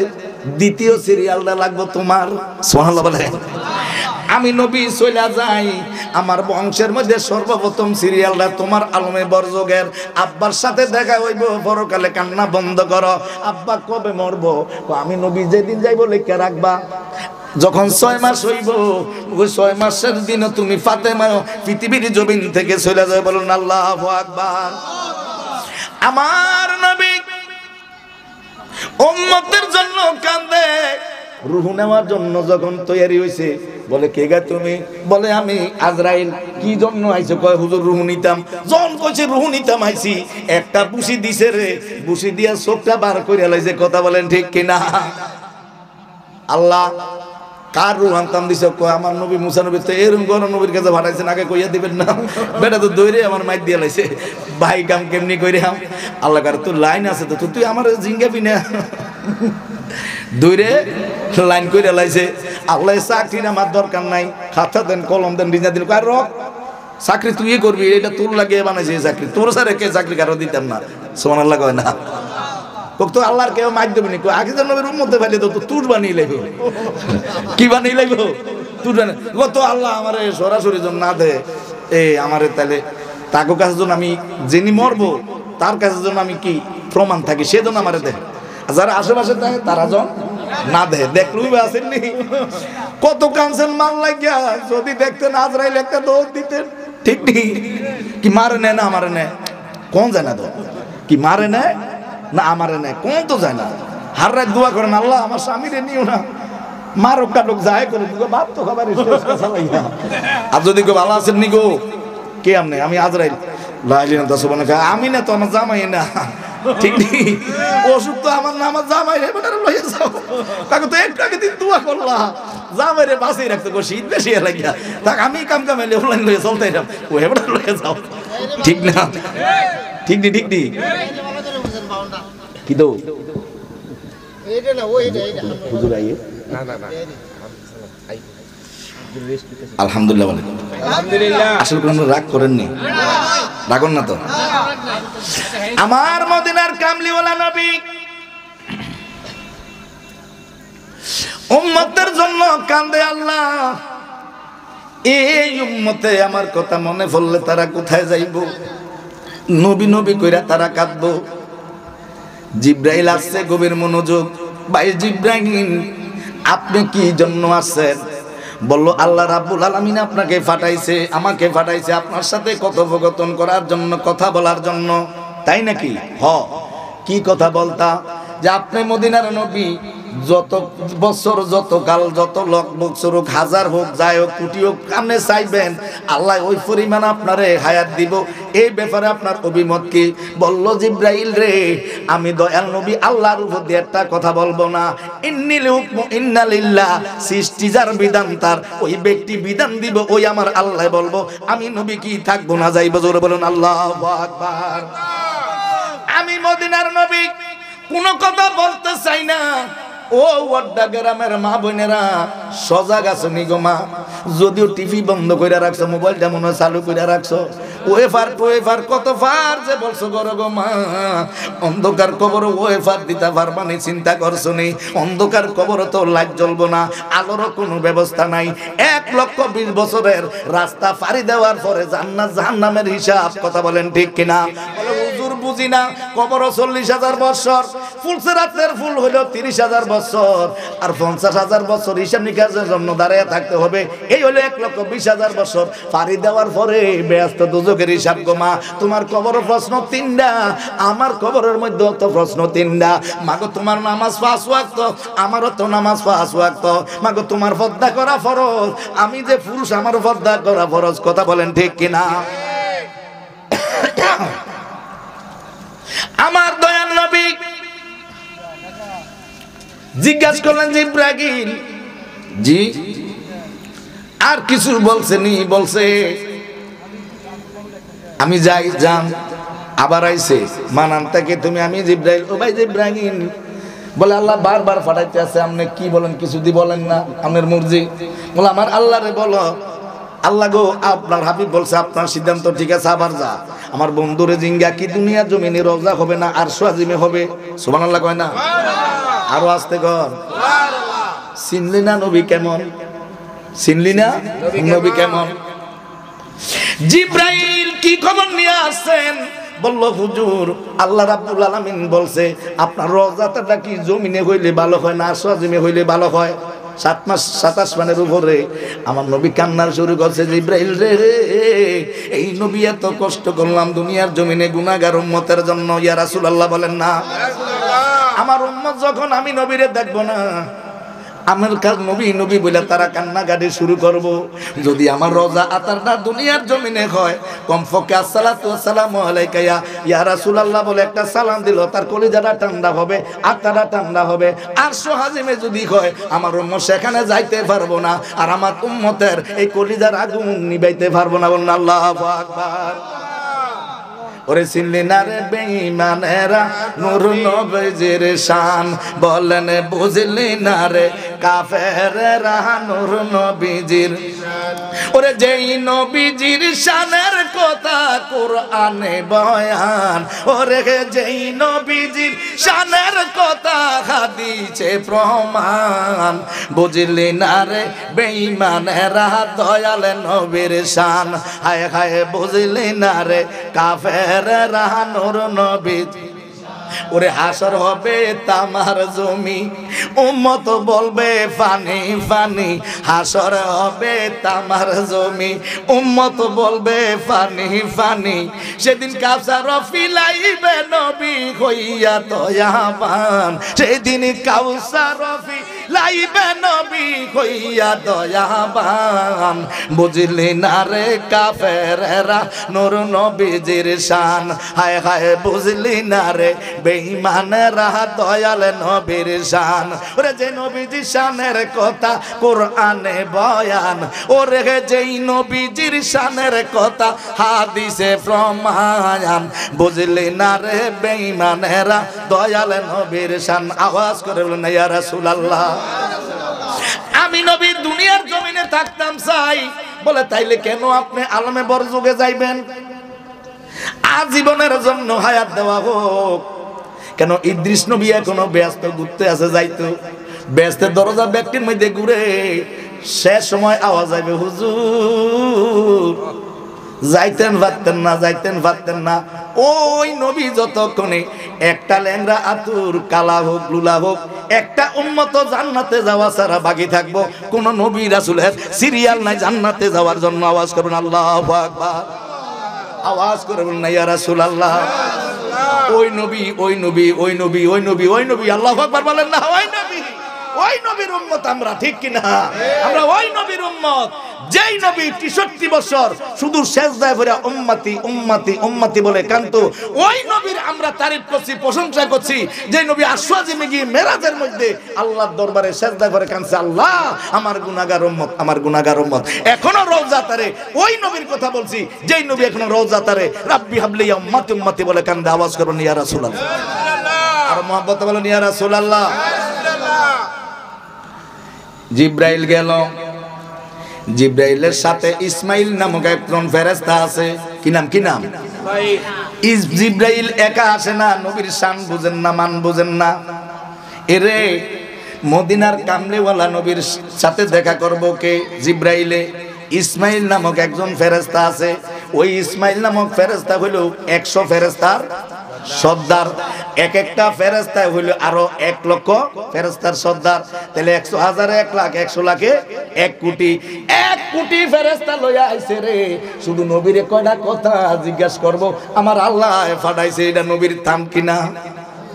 দ্বিতীয় সিরিয়ালটা লাগবে তোমার সুবহানাল্লাহ বলেন আমি নবী চলে যাই আমার বংশের মধ্যে সর্বপ্রথম সিরিয়ালটা তোমার আলমে বরযোগের আব্বার সাথে দেখা হইব পরকালে কান্না বন্ধ করো আব্বা কবে মরবো আমি নবী যেদিন যাইব লেখা রাখবা যখন 6 মাস হইব ওই 6 মাসের দিন তুমি ফাতেমা পৃথিবীর জমিন থেকে চলে যাবে বলুন আল্লাহু আকবার আমার নবী উম্মতের জন্য কাঁদে রূহ নেওয়ার জন্য যখন তৈরি হইছে বলে কে গা তুমি বলে আমি আজরাইল কি জন্য আইছো কয় হুজুর রূহ নিতাম যখন কইছে রূহ নিতাম আইছি একটা বুসি দিছে রে বুসি দিয়া চোখটা বার কইরা লাইছে কথা বলেন ঠিক কিনা আল্লাহ কার রূহ আনতাম দিছে কয় আমার নবী মুসা নবী তো এরকম কোন নবীর কাছে পাঠাইছেন আগে কইয়া দিবেন না বেটা তো দইরে আমার মাইর দিয়া লাইছে ভাই কাম কেমনি কইরাম আল্লাহ কার তো লাইন আছে তো তুই আমার জিঙ্গাবি না দইরে লাইন কইরা লাইছে আল্লাহ চাকরির আমার দরকার নাই খাতা দেন কলম দেন রিজা দিন কয় রক চাকরি তুই করবি, এটা তোর লাগে বানাইছে চাকরি, তোর স্যারে কে চাকরি কারো দিতাম না। সুবহানাল্লাহ কয় না? তো আল্লাহর কেউ মাইক দেবেনি, আগে তো নবীর উম্মতে পাইলে তো তুর বানিয়ে লাগবে। কি বানিয়ে লাগবে? তুর বানিয়ে তো আল্লাহ আমার সরাসরি জন না দে আমারে, তাহলে তাকে কাছে জন্য আমি যিনি মরবো তার কাছে জন্য আমি কি প্রমাণ থাকি, সেজন্য আমারে দেয়। যারা আশেপাশে থাকে তারা জন না দেয়। দেখলুই বা আসেননি কত কাঞ্চন মাল লাগিয়া, যদি দেখতেন আজরাইল একটা দৌড় দিতেন। ঠিক নেই কি মারে নেয় না আমারে নেয় কোন যায় না, তো কি মারে নেয় না আমারে নেয় কোন তো যায় না। হার রাত দোয়া করেন, আল্লাহ আমার স্বামীরে নিও না, মারক কাটক যায় করে ভাত তো খাবার। আর যদি কেউ ভালো আছেন নি গো, কে আমনে? আমি আজরাইল আমি না তো আমার জামাই না। ঠিক নেই অসুখ তো আমার না, আমার জামাই রে লইয়া যাও। তাকে তো একটু আগে দিন দোয়া করলাম জামাই রে বাঁচিয়ে রাখতে, শীত বেশি লাগিয়া তাকে আমি কাম কামাইলে ওলাইন লইয়া চলতে ও এবার লইয়া যাও। ঠিক না? ঠিক নি? ঠিক নি? কি তো আলহামদুলিল্লাহ বলেন। আসলে কোনো রাগ করেননি? রাগন না তো? আমার মদিনার কামলিওয়ালা নবী উম্মতের জন্য কান্দে আল্লাহ। এই উম্মতে আমার কথা মনে পড়লে তারা কোথায় যাইব? নবী নবী কইরা তারা কাঁদবো। জিব্রাইল আসছে, গভীর মনোযোগ। ভাই জিব্রাইল আপনি কি জন্য আসছেন? বলল আল্লাহ রাব্বুল আলামিন আপনাকে পাঠাইছে, আমাকে পাঠাইছে আপনার সাথে কথোপকথন করার জন্য, কথা বলার জন্য। তাই নাকি? কি কথা বলতা? যে আপনি মদিনার নবী, যত বছর, যত কাল, যত লক্ষ বছর হোক, হাজার হোক, যাই হোক, কোটি হোক, আপনি চাইবেন আল্লাহ ওই পরিমাণ আপনারে হায়াত দিব। এই ব্যাপারে আপনার অভিমত কি? বলল জিব্রাইল রে, আমি দয়াল নবী আল্লাহর উপর দিয়ে একটা কথা বলবো না। ইন্নিল হুকমু ইন্না লিল্লাহ, সৃষ্টি যার বিধান তার, ওই ব্যক্তি বিধান দিব, ওই আমার আল্লাহ বলবো। আমি নবী কি থাকবো না যাইবো? জোরে বলুন আল্লাহু আকবার। আমি মদিনার নবী কোনো কথা বলতে চাই না। ও ওয়াড্ডা গ্রামের মা বোনেরা সজাগ আছো নি গো মা? যদিও টিভি বন্ধ করে রাখছো, মোবাইলটা মনে হয় চালু করে রাখছো, ওয়েফার কত ফার যে বলছো করো গো মা। অন্ধকার কবর ওয়েফার দিতে পারবানি চিন্তা করছো নি? অন্ধকার কবর তো লাইট জ্বলবো না, আলোরও কোনো ব্যবস্থা নাই। 1,20,000 বছরের রাস্তা পাড়ি দেওয়ার পরে জান্নাত জাহান্নামের হিসাব, কথা বলেন ঠিক কিনা? বলে হুজুর বুঝি না, কবর 40,000 বছর, ফুলসেরাতের ফুল হইল 30,000 বছর, আর 50,000 বছর হিসাব নিকাশের জন্য দাঁড়িয়ে থাকতে হবে। এই হলো 1,20,000 বছর পাড়ি দেওয়ার পরে ব্যস্ত দুজকের হিসাব গো মা। তোমার কবর প্রশ্ন 3টা, আমার কবরের মধ্যে তো প্রশ্ন 3টা। মাগো তোমার নামাজ 5 ওয়াক্ত, আমারও তো নামাজ 5 ওয়াক্ত। মাগো তোমার পর্দা করা ফরজ, আমি যে পুরুষ আমার পর্দা করা ফরজ, কথা বলেন ঠিক কিনা? আমার দয়াল নবী জিজ্ঞাসা করলেন জিব্রাইল, জি আর কিছু বলছেনি? বলছে আমি যাই যান। আবার আইছে মানান থেকে তুমি আমি জিব্রাইল। ও ভাই জিব্রাইল, বলে আল্লাহ বারবার পাঠাইতে আছে, আপনি কি বলেন? কিছু দি বলেন না, আপনার মর্জি। বলে আমার আল্লাহ রে বলো, আল্লাহ গো আপনার হাবিব বলছে আপনার সিদ্ধান্ত ঠিক আছে, আবার যা। আমার বন্ধুরে জিঙ্গা কি দুনিয়া জমিনে রওজা হবে না আরশ আজিমে হবে? সুবহানাল্লাহ কয় না? আরো আসতে কর। চিনলি না নবী কেমন? চিনলি না নবী কেমন? জিব্রাইল কি খবর নিয়ে আসছেন? বলল হুজুর আল্লাহ রাব্বুল আলামিন বলছে আপনার রওজাটা কি জমিনে হইলে ভালো হয় না আরশ আজিমে হইলে ভালো হয়? 7 মাস 7 আসমানের উপরে আমার নবী কান্নার শুরু করছে, জিব্রাইল রে, এই নবী এত কষ্ট করলাম দুনিয়ার জমিনে গুনাহগার উম্মতের জন্য। ইয়া রাসূলুল্লাহ বলেন না, আমার উম্মত যখন আমি নবীরে দেখবো না, আমার কাজ নবী নবী বলে তারা কান্নাকাটি শুরু করব। যদি আমার রোজা আতারটা দুনিয়ার জমিনে হয়, কমপক্ষে আসসালাতু ওয়াসসালামু আলাইকা ইয়া রাসূলুল্লাহ বলে একটা সালাম দিল, তার কলিজাটা ঠান্ডা হবে, আত্মাটা ঠান্ডা হবে। আরশ হাজিমে যদি হয়, আমার উম্মত সেখানে যাইতে পারবো না, আর আমার উম্মতের এই কলিজার আগুন নিবাইতে পারবো না। বলুন আল্লাহু আকবার। ও ওরে চিনলি না রে বেঈমানেরা নূর নবীজির শান বলেন বুঝলি না রে কাফেরেরা নূর নবীজির ওরে যেই নবীজির শানের কথা কোরআনে বয়ান ওরে যেই নবীজির শানের কথা হাদিসে প্রমাণ বুঝলি না রে বেঈমানেরা দয়াল নবীর শান হায় হায় বুঝলি না রে কাফেরেরা নূর নবী ওরে হাসর হবে তামার জমি উম্মত বলবে ফানি ফানি হাসর হবে তামার জমি উম্মত বলবে ফানি ফানি সেদিন কাউসার ফিলাইবে নবী হইয়া দয়াবান সেদিন কাউসার ফিলাইবে নবী হইয়া দয়াবান বুঝলি না রে কাফেরেরা নূর নবীজির শান হায় হায় বুঝলি না রে বেঈমানেরা দয়াল নবীর শান ওরে যে নবীজির শানের কথা কোরআনে বয়ান ওরে যেই নবীজির শানের কথা হাদিসে প্রমাণ বুঝলি না রে বেঈমানেরা দয়াল নবীর শান আওয়াজ করে বলেন ইয়া রাসূলুল্লাহ আমি নবী দুনিয়ার জমিনে থাকতাম চাই বলে তাইলে কেন আপনি আলমে বরযুগে যাইবেন আজীবনের জন্য হায়াত দেওয়া হোক কেন ইদ্রিস নবী এখনো ব্যস্ত ঘুরতে আছে যাইতো ব্যস্তের দরজা ব্যক্তির মধ্যে ঘুরে শেষ সময় আওয়াজ আইবে হুজুর যাইতেন পারতেন না ওই নবী যতক্ষণে একটা ল্যাংড়া আতুর কালা হোক লুলা হোক একটা উম্মত জান্নাতে যাওয়া ছাড়া বাকি থাকবো কোন নবী রাসূলের সিরিয়াল নাই জান্নাতে যাওয়ার জন্য আওয়াজ করবেন আল্লাহু আকবার আওয়াজ করে বলেন ইয়া রাসূলুল্লাহ ওই নবী আল্লাহু আকবার বলেন না ওই নবীর উম্মত আমরা ঠিক কিনা আমরা ওই নবীর উম্মত যেই নবী 63 বছর শুধু সিজদায় পড়ে উম্মতি উম্মতি উম্মতি বলে কান্ত ওই নবীর আমরা তারিফ করছি প্রশংসা করছি যে নবী আশওয়াজে গিয়ে মেরাজের মধ্যে আল্লাহর দরবারে সিজদায় পড়ে কাঁদছে আল্লাহ আমার গুনাহগার উম্মত এখনো রওজা তারে ওই নবীর কথা বলছি যেই নবী এখনো রওজা তারে রাব্বি হাবলি উম্মতি উম্মতি বলে কান্দে আওয়াজ করুন ইয়া রাসূলুল্লাহ আর মুহাব্বতে বলেন ইয়া রাসূলুল্লাহ জিব্রাইল গেল জিব্রাইলের সাথে ইসমাইল নামক একজন ফেরেশতা আছে কি নাম ভাই জিব্রাইল একা আসে না নবীর শান বুঝেন না মান বুঝেন না এরে মদিনার কামলেওয়ালা নবীর সাথে দেখা করব কে জিব্রাইলে ইসমাইল নামক একজন ফেরেশতা আছে ওই ইসমাইল নামক ফেরেশতা হলো 100 ফেরেশতার সর্দার এক একটা ফেরেশতা হইলো আরো 1 লক্ষ ফেরেশতার সর্দার তাহলে 100 হাজার 1 লাখ 100 লাখে 1 কোটি ফেরেশতা লইয়া আইছে রে শুধু নবীরে কয়টা কথা জিজ্ঞাসা করব আমার আল্লাহ পাঠাইছে এটা নবীর থাম কিনা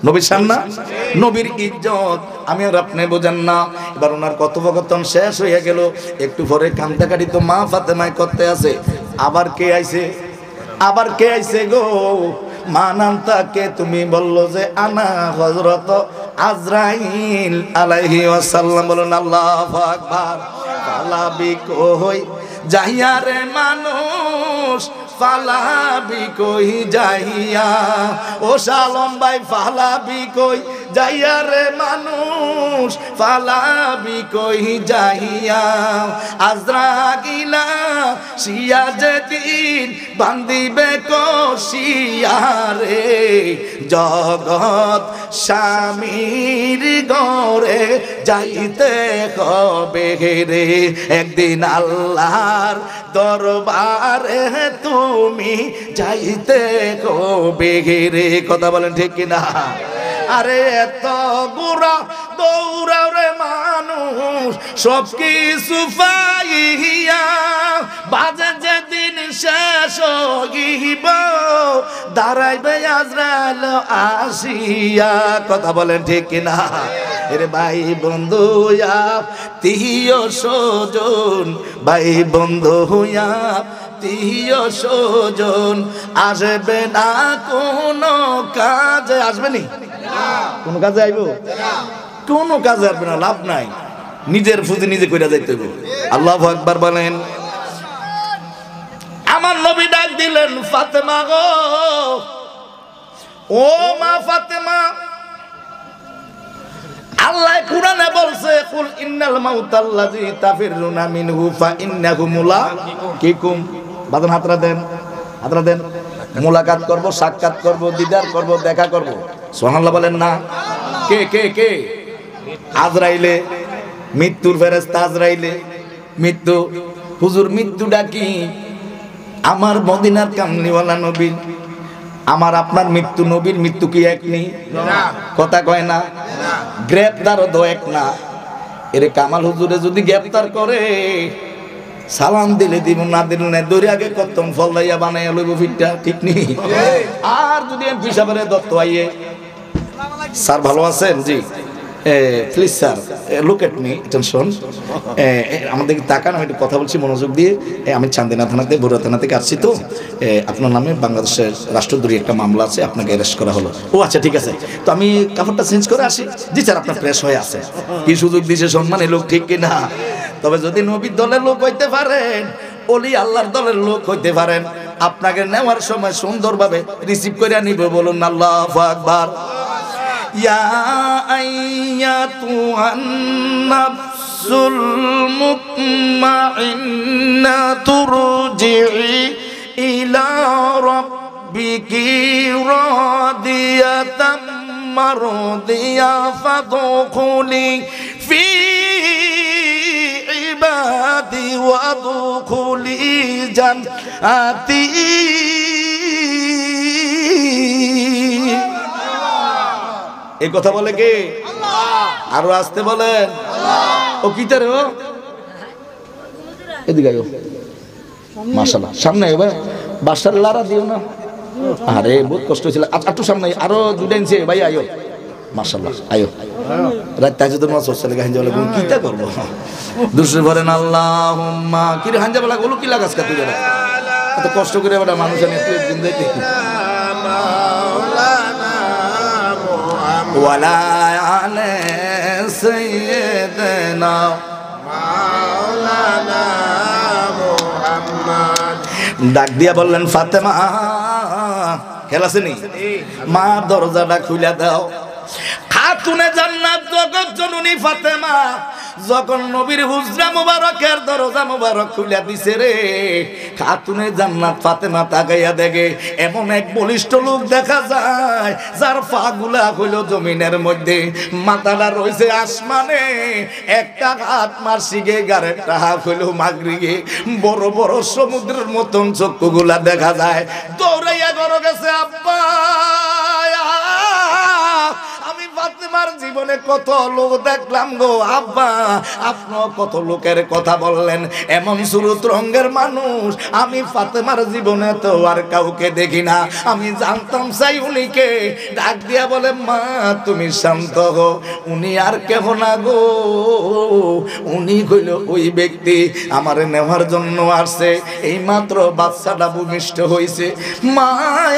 নবীর শান না নবীর ইজ্জত আমি আর আপনি বোঝেন না এবার ওনার কথোপকথন শেষ হয়ে গেল একটু পরে কান্দাকাটি তো মা ফাতেমায় করতে আছে আবার কে আইছে গো মানান্তাকে তুমি বললো যে আনা হযরত আজরাইল আলাইহি ওয়াসাল্লাম বলুন আল্লাহু আকবার ফালাবি কই যাইয়া রে মানুষ ফালাবি কই যাইয়া ও শালম ভাই ফালাবি কই যাইয়া রে মানুষ ফালাবি কই যাইয়া আজরাইলা শিয়া যেদিন বান্দিবে কশিয়া রে জগৎ স্বামীর ঘরে যাইতে হবে রে একদিন আল্লাহর দরবারে তুমি যাইতে হবে রে কথা বলেন ঠিক কিনা আরে এত গুড়া দৌড়াও রে মানুষ সব কিছু পাইয়া বাজে যেদিন শেষ হইব দাঁড়াইবে আজরাইল আসিয়া কথা বলেন ঠিক কিনা রে ভাই বন্ধু আত্মীয় স্বজন ভাই বন্ধু আত্মীয় স্বজন আসবে না কোনো কাজে আসবে নি কোন কাজে আইব কোন কাজে আসবে না লাভ নাই নিজের ফুজি নিজে কইরা যাইতে হবে আল্লাহু আকবার বলেন আমার নবী ডাক দিলেন ফাতেমা গো ও মা ফাতেমা, আল্লাহ কুরআনে বলছে কুল ইন্নাল মাউতাল্লাযী তাফিরুনা মিনহু ফা ইন্নাহু মুলাকিকুম। বাদন হাতরা দেন, হাতরা দেন। মুলাকাত করব, সাক্ষাৎ করব, দিদার করব, দেখা করব। সুবহানাল্লাহ বলেন না? কে কে কে? আজরাইলে, মৃত্যুর ফেরেশতা আজরাইলে। মৃত্যু, হুজুর মৃত্যুটা কি? আমার মদিনার কামলিওয়ালা নবী, আমার আপনার মৃত্যু, নবীর মৃত্যু কি এক নেই? কথা কয় না? গ্রেপ্তারও তো এক না। এরে কামাল হুজুরে যদি গ্রেপ্তার করে, সালাম দিলে দিব, না দিলে না, দৌড়ে আগে কতম ফল দাইয়া বানাইয়া লইব ফিটটা, ঠিক নেই? আর যদি এমপি সাহেবের দত্ত আইয়ে, স্যার ভালো আছেন? জি please sir look at me, tension আমাদের তাকান, আমি একটু কথা বলছি মনোযোগ দিয়ে। আমি চান্দিনা থানাতে, বড়ুয়া থানা থেকে আসছি, তো আপনার নামে বাংলাদেশের রাষ্ট্রদ্রোহী একটা মামলা আছে, আপনাকে অ্যারেস্ট করা হলো। ও আচ্ছা ঠিক আছে, তো আমি কাপড়টা চেঞ্জ করে আসি। জি স্যার, আপনার ফ্রেশ হয়ে আছে। কি সুযোগ দিয়েছে সম্মানী লোক, ঠিক কিনা? তবে যদি নবীর দলের লোক হইতে পারেন, ওলি আল্লাহর দলের লোক হইতে পারেন, আপনাকে নেওয়ার সময় সুন্দরভাবে রিসিভ করে নিব। বলুন আল্লাহু আকবার। ইয়া আইয়াতুহান নাফসুল মুতমাইন্না তুরজিই ইলা রাব্বিকি রাদিয়াতাম মারদিয়া ফাদখুলি ফি ইবাদি ওয়াদখুলি জান্নাতি। এই কথা বলে কে? আরো আসতে বলেন। ও কি তারে? ও এদিকে আয়ো, মাশাআল্লাহ। সামনে আয়ো ভাই, বাসার লারা দিও না। আরে বহুত কষ্ট হয়েছিল। একটু সামনে, আরো দুটাইছে ভাই, আয়ো। মাশাআল্লাহ, আয়ো। রাত তাহাজ্জুদের নামাজ পড়ছে, হাঞ্জা বলা কি তা করব? দুশো বলেন আল্লাহুম্মা। কি রে হাঞ্জা বলা গুলো কি লাগাস কা তুই? এত কষ্ট করে বড় মানুষ আমি তুই দিন যাইতে ওয়ালা আলে সাইয়্যিদানা মাওলানা মুহাম্মদ। ডাক দিয়া বললেন ফাতেমা, খেলাছেনি মা, দরজাটা খুলে দাও। খাতুনে জান্নাত জগৎ জননী ফাতেমা যখন নবীর হুজরা মুবারকের দরজা মুবারক খুলে দিছে রে, খাতুনে জান্নাত ফাতেমা তাকাইয়া দেখে এমন এক বলিষ্ঠ লোক দেখা যায়, যার পাগুলা হইল জমিনের মধ্যে, মাথাটা রয়েছে আসমানে, একটা হাত মার্শিকে, গারেরটা হাত হইল মাগরিগে। বড় বড় সমুদ্রের মতন চক্ষুগুলা দেখা যায়। দৌড়াইয়া ঘরে গেছে, আব্বা আমি ফাতেমার জীবনে কত লোক দেখলাম গো আব্বা, আপনিও কত লোকের কথা বললেন, এমন সুরত রঙের মানুষ আমি ফাতেমার জীবনে তো আর কাউকে দেখি না। আমি জানতাম চাই উনিকে। ডাক দিয়া বলে, মা তুমি শান্ত হো, উনি আর কেহ না গো, উনি হইল ওই ব্যক্তি আমারে নেওয়ার জন্য আসছে। এই মাত্র বাচ্চাটা ভূমিষ্ঠ হয়েছে, মা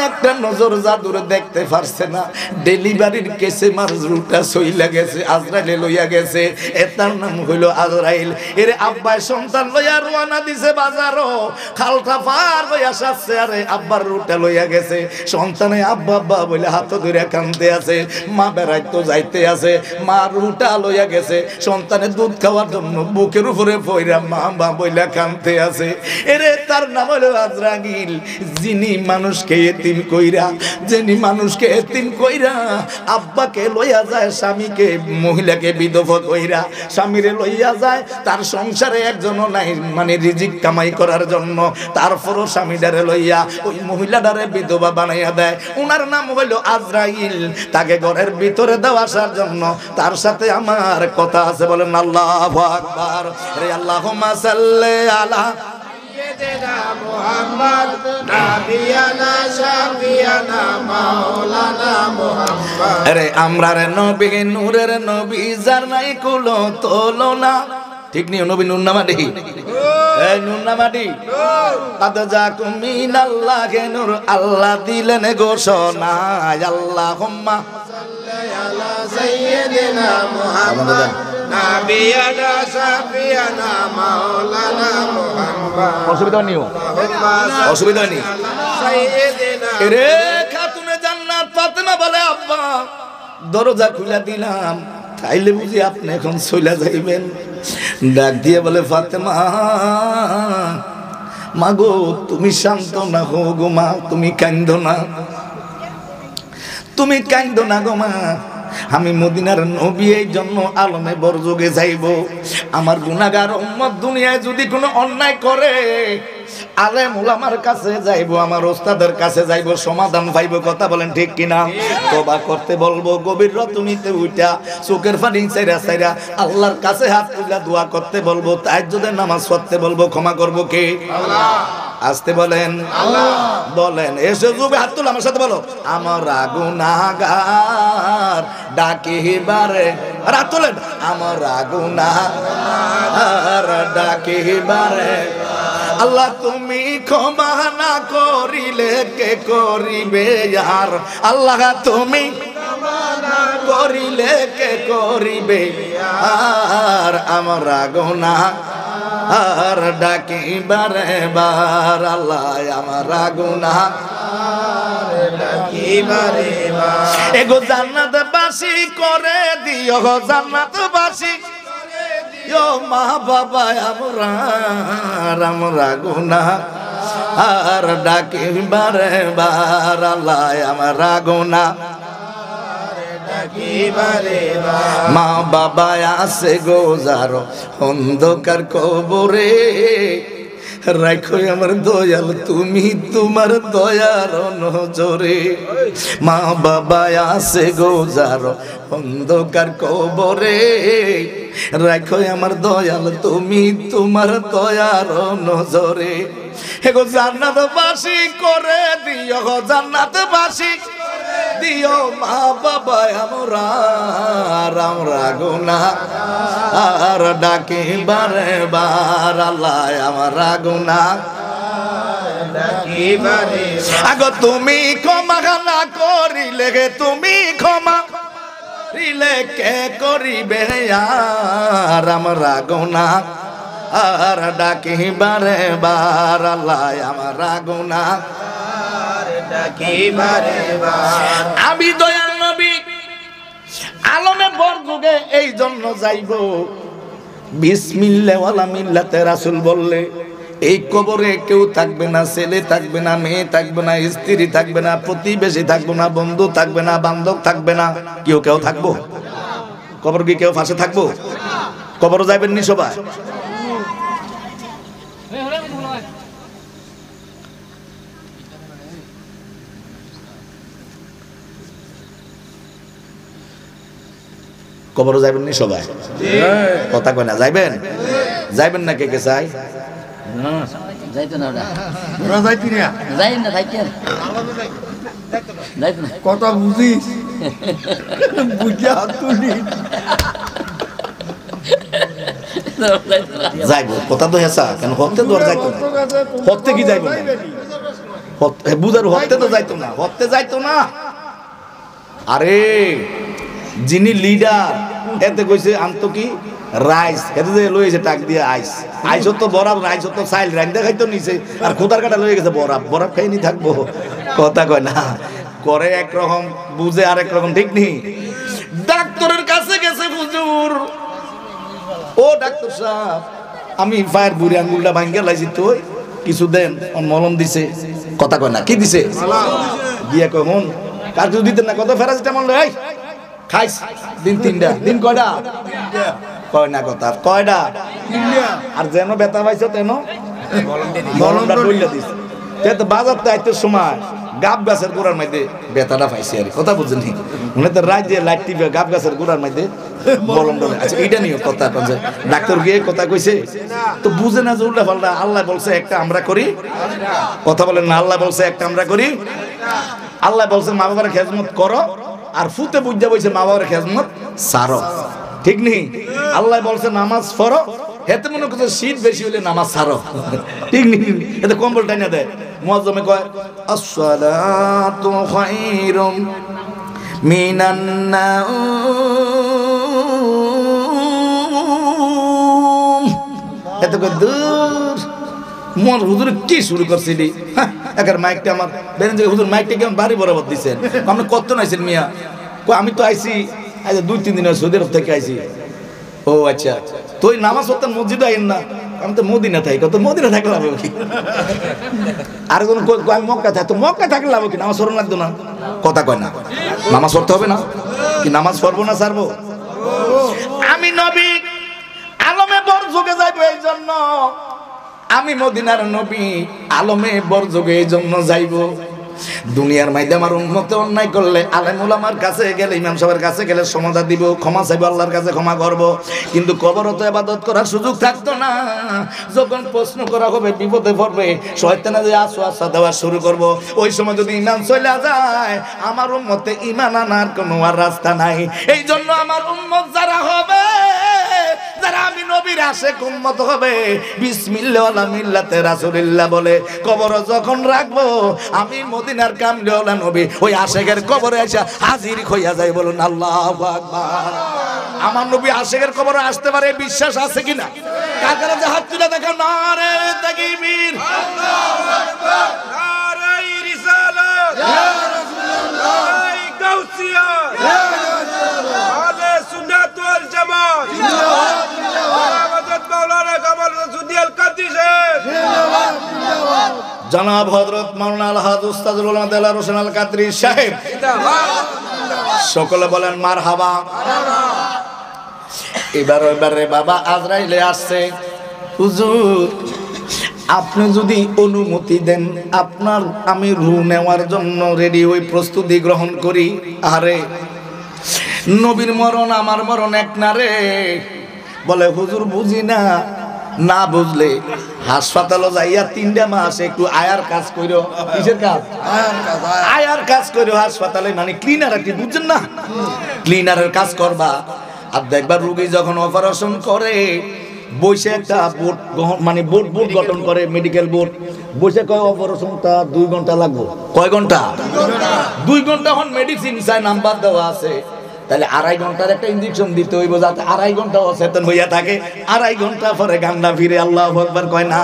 একটা নজর জাদুর দেখতে পারছে না, ডেলিভারির কেসে মারজুলটা সইলা গেছে, আজরাইলে লইয়া গেছে। এটার নাম হইল আজরাইল। এর আব্বাই সন্তান লইয়া রওনা দিছে বাজারও, খালটা পার হইয়া আসছে, আরে আব্বার রুটা লইয়া গেছে। সন্তানে আব্বা আব্বা বলে হাত ধরে কাঁদতে আছে, মা বেড়াইতে যাইতে আছে, মা রুটা লইয়া গেছে, সন্তানের দুধ খাওয়ার জন্য বুকের উপরে পইরা মা মা বইলা কাঁদতে আছে। এরে তার নাম হলো আজরাইল, যিনি মানুষকে এতিম কইরা, যিনি মানুষকে এতিম কইরা আব্বাকে লইয়া যায়, স্বামীকে মহিলাকে বিধবা কইরা স্বামীরে লইয়া যায়, তার সংসারে একজনও নাই মানে রিজিক কামাই করার জন্য, তারপরও স্বামীটারে লইয়া ওই মহিলাটারে বিধবা বানাইয়া দেয়। ওনার নাম হইল আজরাইল। তাকে ঘরের ভিতরে দেওয়া আসার জন্য তার সাথে আমার কথা আছে, বলেন আল্লাহু আকবার। রে আল্লাহুম্মা সাল্লি আলা সাইয়্যিদিনা মুহাম্মদ নাবিয়ানা শাফিয়ানা মাওলানা মুহাম্মদ। আরে আমরার নবী নূরের নবী, যার নাই কুলো তুলনা, ঠিক নি? নবী নূর না মাটি, এই নূর না মাটি। কাদ জাকুম মিনাল্লাহি নূর, আল্লাহ দিলেন ঘোষণা, আল্লাহুম্মা সাল্লি আলা সাইয়্যিদিনা মুহাম্মদ নাবিয়ানা শাফিয়ানা মাওলানা মুহাম্মদ। অসুবিধা নেই, অসুবিধা নেই। রে বলে আব্বা দরজা খুলে দিলাম, তাইলে বুঝি আপনি এখন চলে যাইবেন? ডাক দিয়ে বলে ফাতেমা মাগো তুমি শান্ত না হো গো মা, তুমি কান্দো না, তুমি কান্দো না গো মা। আমি মদিনার নবী, এই জন্য আলমে বরযুগে যাইব। আমার গুনাহগার উম্মত দুনিয়ায় যদি কোনো অন্যায় করে আলেম ওলামার কাছে যাইব, আমার ওস্তাদের কাছে যাইব, সমাধান পাইব। কথা বলেন ঠিক কিনা? তওবা করতে বলবো, গভীর রতনীতে উঠা চোখের পানি চাইরা চাইরা আল্লাহর কাছে হাত তুলে দোয়া করতে বলবো, তাহাজ্জুদের নামাজ পড়তে বলবো। ক্ষমা করবো কে? আল্লাহ। আসতে বলেন আল্লাহ। বলেন এসে যুগে হাত তুলে আমার সাথে বলো, আমার গুনাহগার ডাকিবারে। হাত তোলেন, আমার গুনাহগার ডাকিবারে। আল্লাহ তুমি ক্ষমা না করিলে কে করিবে আর? আল্লাহ তুমি ক্ষমা না করিলে কে করিবে আর? আমরা গুনাহগার ডাকিবারে বার। আল্লাহ আমরা গুনাহগার ডাকিবারে বার। এগো জান্নাতবাসী করে দিও, জান্নাতবাসী মা বাবা আমরা গুনাহগার ডাকিবারে বার। আল্লাহ আমরা গুনাহগার ডাকিবারে বার। মা বাবা আছে গোজার অন্ধকার কবরে, রাখো আমার দয়াল তুমি তোমার দয়ার নজরে। মা বাবা আছে গোজার অন্ধকার কবরে, রাখো আমার দয়াল তুমি তোমার দয়ার নজরে। এগো জান্নাতবাসী করে দিও, জান্নাতবাসী দিও মা বাবা আমরা গুনাহগার ডাকিবারে বার। আল্লাহ আমরা গুনাহগার ডাকিবারে বার। আগো তুমি ক্ষমা না করিলে, তুমি ক্ষমা করিলে কে করিবে আর? আমরা গুনাহগার ডাকিবারে বার। আল্লাহ আমরা গুনাহগার ডাকিবারে বার। আমি দয়াল নবী আলমে বরযুগে এই জন্য যাইব, বিসমিল্লাহ ওয়ালা মিল্লাতে রাসূল বললে এই কবরে কেউ থাকবে না, ছেলে থাকবে না, মেয়ে থাকবে না, স্ত্রী থাকবে না, প্রতিবেশী থাকবে না, বন্ধু থাকবে না, বান্ধব থাকবে না, কেউ থাকবো? কবর কি কেউ পাশে থাকবো? কবর যাইবেন নি সবাই? কবর যাইবেন নি সবাই? কথা কয় না, যাইবেন? যাইবেন না কে কে চাই? যাইতো না ওরা যাইতি না, যাই না থাকেন যাইতো না। কথা বুঝিস বুঝা তুলি যাইব কথা তো হেসা কেন? হতে দর যাইতো না, হতে কি যাইব না? বুঝার হতে তো যাইতো না, হতে যাইতো না। আরে যিনি লিডার এতে কইছে আনতো কি রাইস, এতে যে লইছে টাক দিয়ে আইস, আইস তো বরাব, রাইস তো চাইল রাইন্দা খাইতো নিছে, আর খোদার কাটা লয়ে গেছে বরাব, বরাব খাই নি থাকবো। কথা কয় না, করে একরকম বুঝে আর একরকম, ঠিক নেই? ডাক্তারের কাছে গেছে হুজুর, ও ডাক্তার সাহেব আমি পায়ের বুড়ি আঙ্গুলটা ভাঙ্গা লাইছি, তো কিছু দেন। মলম দিছে। কথা কয় না, কি দিছে? দিয়ে কয় হন কার কিছু দিতেন না, কত ফেরাসিটামল লই খাইস দিন, 3টা দিন। কয়টা? কয় না কথা, কয়টা? আর যেন ব্যথা পাইছ তেন মলমটা ডইলা দিস। তো বাজার তো আইতে সময় গাব গাছের গোড়ার মধ্যে ব্যথাটা পাইছি আর। কথা বুঝছেন? ঠিক মনে তো রাত দিয়ে লাইট টিপে গাব গাছের গোড়ার মধ্যে মলম ডলে। আচ্ছা এইটা নিয়ে কথা কইছে ডাক্তার, গিয়ে কথা কইছে তো বুঝে না যে উল্টা পাল্টা। আল্লাহ বলছে একটা আমরা করি, কথা বলেন না, আল্লাহ বলছে একটা আমরা করি। আল্লাহ বলছে মা বাবার খেজমত করো, আর ফুতে বুঝা বইছে মা বাবার খেজমত সারো, ঠিক নেই? আল্লাহ বলছে নামাজ পড়ো, হেতে মনে করছে শীত বেশি হলে নামাজ ছাড়ো, ঠিক নেই? এতে কম্বল টাইনা দেয়। মুয়াজ্জিমে কয় আসসালাতু খায়রুম মিনান নাওম। এতে কয় দূর মন হুজুর কি শুরু করছিলি একার মাইকটা আমার বেরেন যে হুজুর মাইকটা কেমন বাড়ি বরাবর দিচ্ছেন আপনি কত নাইছেন মিয়া আমি তো আইছি আজ 2-3 দিন সৌদি আরব থেকে আইছি ও আচ্ছা তুই নামাজ পড়তেন মসজিদে আইন না আমি তো মদিনা থাকি কত মদিনা থাকলে লাভ কি আর কোন আমি মক্কা থাকি তো মক্কা থাকলে লাভ কি নামাজ পড়ন লাগতো না কথা কয় না নামাজ পড়তে হবে না কি নামাজ পড়বো না ছাড়বো আমি নবী আলমে বর যুগে যাইবো এই জন্য আমি মদিনার নবী আলমে বর যুগে এই জন্য যাইবো দুনিয়ার মাইদে আমার উম্মতে অন্যায় করলে আলেম ওলামার কাছে গেলে ইমাম সাহেবের কাছে গেলে সমাধান দিব ক্ষমা চাইবো আল্লাহর কাছে ক্ষমা করব কিন্তু কবরও তো ইবাদত করার সুযোগ থাকতো না যখন প্রশ্ন করা হবে বিপদে পড়বে শয়তানে যে আশা দেওয়া শুরু করব ওই সময় যদি ঈমান চলে যায় আমার উম্মতে ঈমান আনার কোনো আর রাস্তা নাই এই জন্য আমার উম্মত যারা হবে যারা আমি নবীর আশিক উম্মত হবে বিসমিল্লাহ ওয়ালা মিল্লাতে রাসূলুল্লাহ বলে কবর যখন রাখবো আমি মদিনার কামলিওয়ালা নবী ওই আশিকের কবরে এসে হাজির হইয়া যায় বলুন আল্লাহু আকবার আমার নবী আশিকের কবরে আসতে পারে বিশ্বাস আছে কিনা কাকারা যে হাত তুলে দেখো নারে তাকবীর আল্লাহু আকবার নারে রিসালাত ইয়া রাসূলুল্লাহ নারে গাউসিয়া ইয়া রাসূলুল্লাহ আলে সুন্নাত ওয়াল জামাত জিন্দাবাদ জিন্দাবাদ মাওলানা কামাল রসুদিয়াল কাদিস জিন্দাবাদ জিন্দাবাদ জনাব হযরত মাওলানা আলহাজ উস্তাদুল উলামা দেলার হোসেন আল কাদরি সাহেব জিন্দাবাদ সকলে বলেন মারহাবা এবারে বাবা আজরাইলে আসছে হুজুর আপনি যদি অনুমতি দেন আপনার আমি রূহ নেওয়ার জন্য রেডি হই প্রস্তুতি গ্রহণ করি আরে নবীর মরণ আমার মরণ এক না রে বলে হুজুর বুঝি না না বুঝলে হাসপাতালে যাইয়া 3টা মাস একটু আয়ার কাজ কইরো কিসের কাজ আয়ার কাজ কইরো হাসপাতালে মানে ক্লিনার কি বুঝছেন না ক্লিনারের কাজ করবা আর দেখবা রোগী যখন অপারেশন করে বসে একটা বোর্ড মানে বোর্ড গঠন করে মেডিকেল বোর্ড বসে কয় অপারেশনটা 2 ঘন্টা লাগবে কয় ঘন্টা 2 ঘন্টা হন মেডিসিন চাই নাম্বার দেওয়া আছে তাহলে 2.5 ঘন্টার একটা ইনজেকশন দিতে হইব যাতে 2.5 ঘন্টা অচেতন হইয়া থাকে 2.5 ঘন্টা পরে গান্ডা ফিরে আল্লাহু আকবার কয় না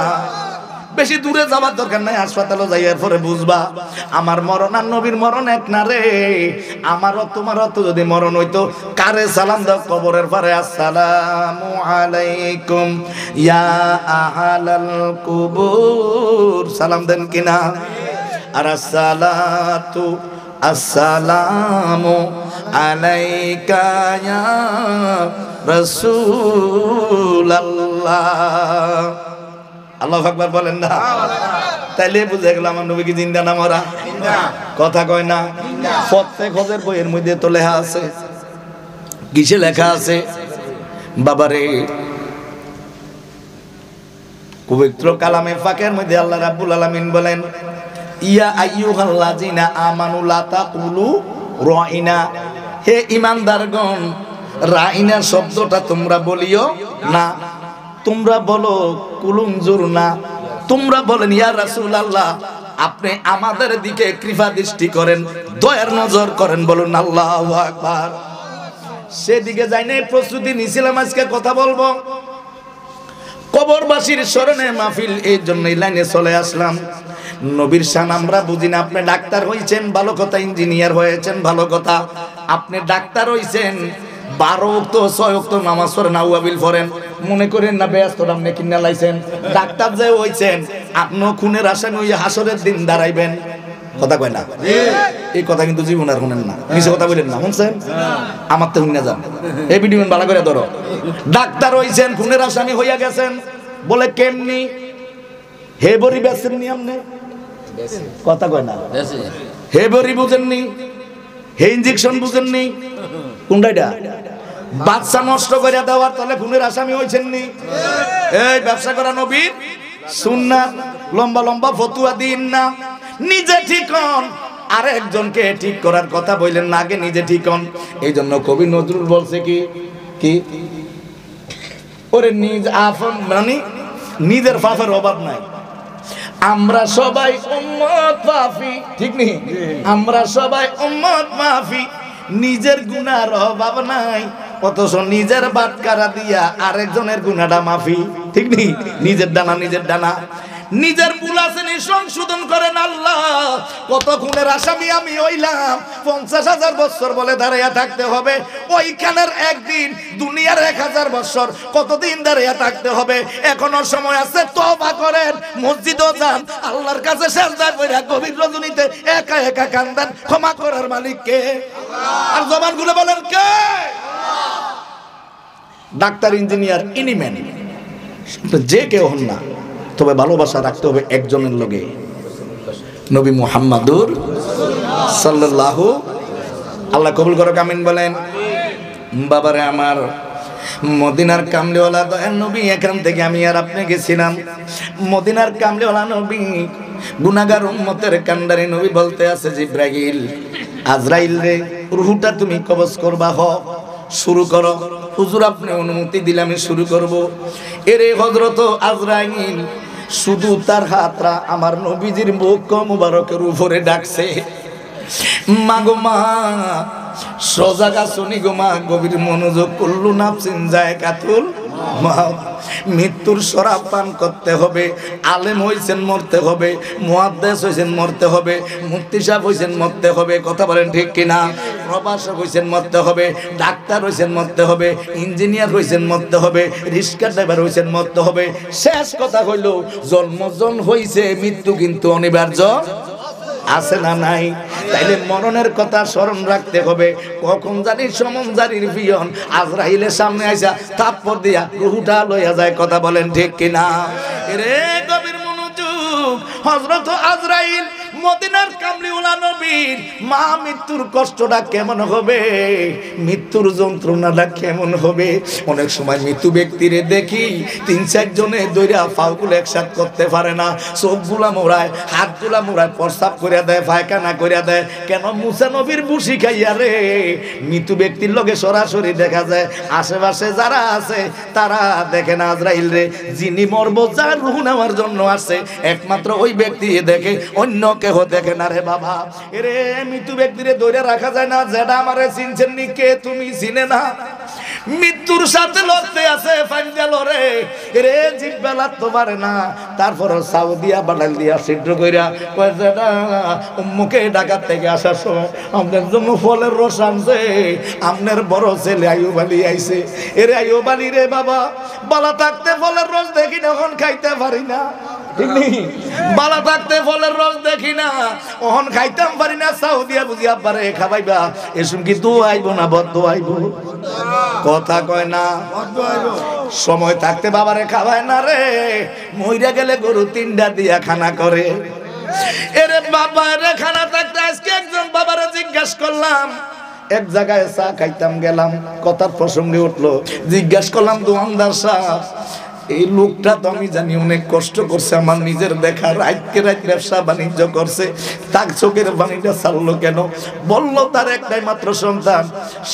বেশি দূরে যাবার দরকার নাই হাসপাতালে যাইয়ার পরে বুঝবা আমার মরণ আর নবীর মরণ এক না রে আমারও তোমারও তো যদি মরণ হইতো কারে সালাম দাও কবরের পারে আসসালামু আলাইকুম ইয়া আহলাল কুবুর সালাম দেন কিনা আর আসসালাতু আসসালামু আলাইকা ইয়া রাসূলুল্লাহ আল্লাহু আকবার বলেন না তাইলে বুঝে গেল আমার নবী কি জিন্দা না মরা কথা কয় না প্রত্যেক হজের বইয়ের মধ্যে তো লেখা আছে কিসে লেখা আছে বাবারে পবিত্র কালামে পাকের মধ্যে আল্লাহ রাব্বুল আলামিন বলেন ইয়া আইয়ুহাল্লাযিনা আমানু লা তাকুলু রাইনা হে ঈমানদারগণ রাইনা শব্দটা তোমরা বলিও না তোমরা বলো কুলুনজুর না তোমরা বলেন ইয়া রাসূলুল্লাহ আপনি আমাদের দিকে কৃপা দৃষ্টি করেন দয়ার নজর করেন বলুন আল্লাহু আকবার সেদিকে যাই নাই প্রস্তুতি নিছিলাম আজকে কথা বলবো কবরবাসীর স্মরণে মাহফিল এই জন্য এই লাইনে চলে আসলাম নবীর শান আমরা বুঝি না আপনি ডাক্তার হইছেন ভালো কথা ইঞ্জিনিয়ার হয়েছেন ভালো কথা আপনি ডাক্তার হইছেন 12 ওয়াক্ত 6 ওয়াক্ত নামাজ পড়েন আউয়াবিল পড়েন মনে করেন না ব্যস্ত আপনি কিনা লাইছেন ডাক্তার যে হইছেন আপনিও খুনের আসামি হইয়া হাসরের দিন দাঁড়াইবেন কথা কয় না এই কথা কিন্তু জীবন আর শুনেন না মিছে কথা বলেন না শুনছেন আমার তো শুনে যান এই ভিডিও ভালো করে ধরো ডাক্তার হইছেন খুনের আসামি হইয়া গেছেন বলে কেমনি হে বড়ি বেচেন নি আপনি কথা কয় না হে বড়ি বুঝেননি হে ইনজেকশন বুঝেননি কোনটা বাচ্চা নষ্ট করে দেওয়ার তাহলে খুনের আসামি হইছেন নি এই ব্যবসা করা নবীর সুন্নাত লম্বা লম্বা ফতুয়া দিন না নিজে ঠিক হন আর একজনকে ঠিক করার কথা বললেন না আগে নিজে ঠিক হন এই জন্য কবি নজরুল বলছে কি কি ওরে নিজ আপন মানে নিজের পাপের অভাব নাই আমরা সবাই উম্মত পাপী ঠিক নি আমরা সবাই উম্মত পাপী নিজের গুনার অভাব নাই অথচ নিজের বাটকারা দিয়া আরেকজনের গুনাটা মাফি ঠিক নি নিজের ডানা নিজের ভুল আছে নি সংশোধন করেন আল্লাহ। কত খুনের আসামি আমি হইলাম, 50,000 বছর বলে দাঁড়িয়ে থাকতে হবে, ওইখানের একদিন দুনিয়ার 1000 বছর কতদিন দাঁড়িয়ে থাকতে হবে। এখনো সময় আছে, তওবা করেন, মসজিদও যান, আল্লাহর কাছে সেজদা কইরা গভীর রজনীতে একা একা কান্দেন, ক্ষমা করার মালিক কে? আর জবানগুলো বলেন কে? ডাক্তার, ইঞ্জিনিয়ার, এনিম্যান, যে কেউ হন না, তবে ভালোবাসা রাখতে হবে একজনের লগে, নবী মুহাম্মাদুর সাল্লাল্লাহু। আল্লাহ কবুল করুক, আমিন বলেন। বাবারে আমার, মদিনার কামলিওয়ালা দয়ার নবী, এখান থেকে আমি আর আপনি গেছিলাম। মদিনার কামলিওয়ালা নবী, গুনাহগার উম্মতের কান্ডারি নবী বলতে আছে, জিব্রাইল, আজরাইল রে, রূহটা তুমি কবজ করবা, শুরু করো। হুজুর আপনি অনুমতি দিলে আমি শুরু করব। এরে হযরত আজরাইল শুধু তার হাতটা আমার নবীজির মুখ মুবারকের উপরে ডাকছে, মা গো মা, সজাগা শুনি গো মা, গভীর মনোযোগ, কুল্লু নাফসিন যায়কাতুল মাউত, মৃত্যুর শরাব পান করতে হবে। আলেম হইছেন মরতে হবে, মুহাদ্দিস হইছেন মরতে হবে, মুফতি সাহেব হইছেন মরতে হবে, কথা বলেন ঠিক কিনা? প্রভাষক হইছেন মরতে হবে, ডাক্তার হইছেন মরতে হবে, ইঞ্জিনিয়ার হইছেন মরতে হবে, রিক্সা ড্রাইভার হইছেন মরতে হবে। শেষ কথা হইল, জন্মজন হইছে, মৃত্যু কিন্তু অনিবার্য আছে না নাই? তাইলে মরণের কথা স্মরণ রাখতে হবে। কখন জানি সমনজারির পিয়ন আজরাইলের সামনে আইসা থাপ্পড় দিয়া রূহটা লইয়া যায়, কথা বলেন ঠিক কিনা? রে গভীর মনোযোগ, হযরত আজরাইল মদিনার কামলিওয়ালা নবীর মা, মৃত্যুর কষ্টটা কেমন হবে, মৃত্যুর যন্ত্রণাটা কেমন হবে। অনেক সময় মৃত্যু ব্যক্তিরে দেখি 3-4 জনে দইরা পাগুলো একসাথ করতে পারে না, চোখগুলা মোড়ায়, হাতগুলা মোড়ায়, প্রস্রাব করে দেয়, পায়খানা করে দেয়। কেন? মুসা নবীর বুসি খাইয়া রে। মৃত্যু ব্যক্তির লগে সরাসরি দেখা যায়, আশেপাশে যারা আছে তারা দেখে না আজরাইল রে। যিনি মরবো, যার রূহ নেওয়ার জন্য আসে, একমাত্র ওই ব্যক্তি দেখে, অন্য কেহ দেখে না রে বাবা। এরে মৃত্যু ব্যক্তিরে ধরে রাখা যায় না, যেটা আমারে চিনছেন নি, কে তুমি চিনে না, মৃত্যুর সাথে লড়তে আছে, ফাইনাল রে। এরে জিব্বা তো পারে না, তারপর সাউদিয়া বাটাল দিয়া সিদ্ধ কইরা কয়, যেটা মুখে ঢাকার থেকে আসার সময় আপনার জন্য ফলের রস আনছে, আপনার বড় ছেলে আইয়ুব আলী আইছে। এরে আইয়ুব আলী রে বাবা, বালা থাকতে ফলের রস দেখি না, এখন খাইতে পারি না, বালা থাকতে ফলের রস দেখি না, ওহন খাইতাম পারি না। সাউদিয়া বুঝিয়া পারে খাবাইবা, এসম কি দু আইব না বদ্ধ আইব? কথা কয় না, সময় থাকতে বাবারে খাওয়ায় না রে, মইরা গেলে গরু 3টা দিয়া খানা করে। এরে বাবা রে, খানা থাকতে আজকে একজন বাবারে জিজ্ঞাসা করলাম, এক জায়গায় চা খাইতাম গেলাম, কথার প্রসঙ্গে উঠলো, জিজ্ঞাসা করলাম, দোকানদার সাহেব, এই লোকটা তো আমি জানি অনেক কষ্ট করছে, আমার নিজের দেখা, রাতকে রাত ব্যবসা বাণিজ্য করছে, তার চোখের পানিটা ছাড়লো কেন? বলল তার একটাই মাত্র সন্তান,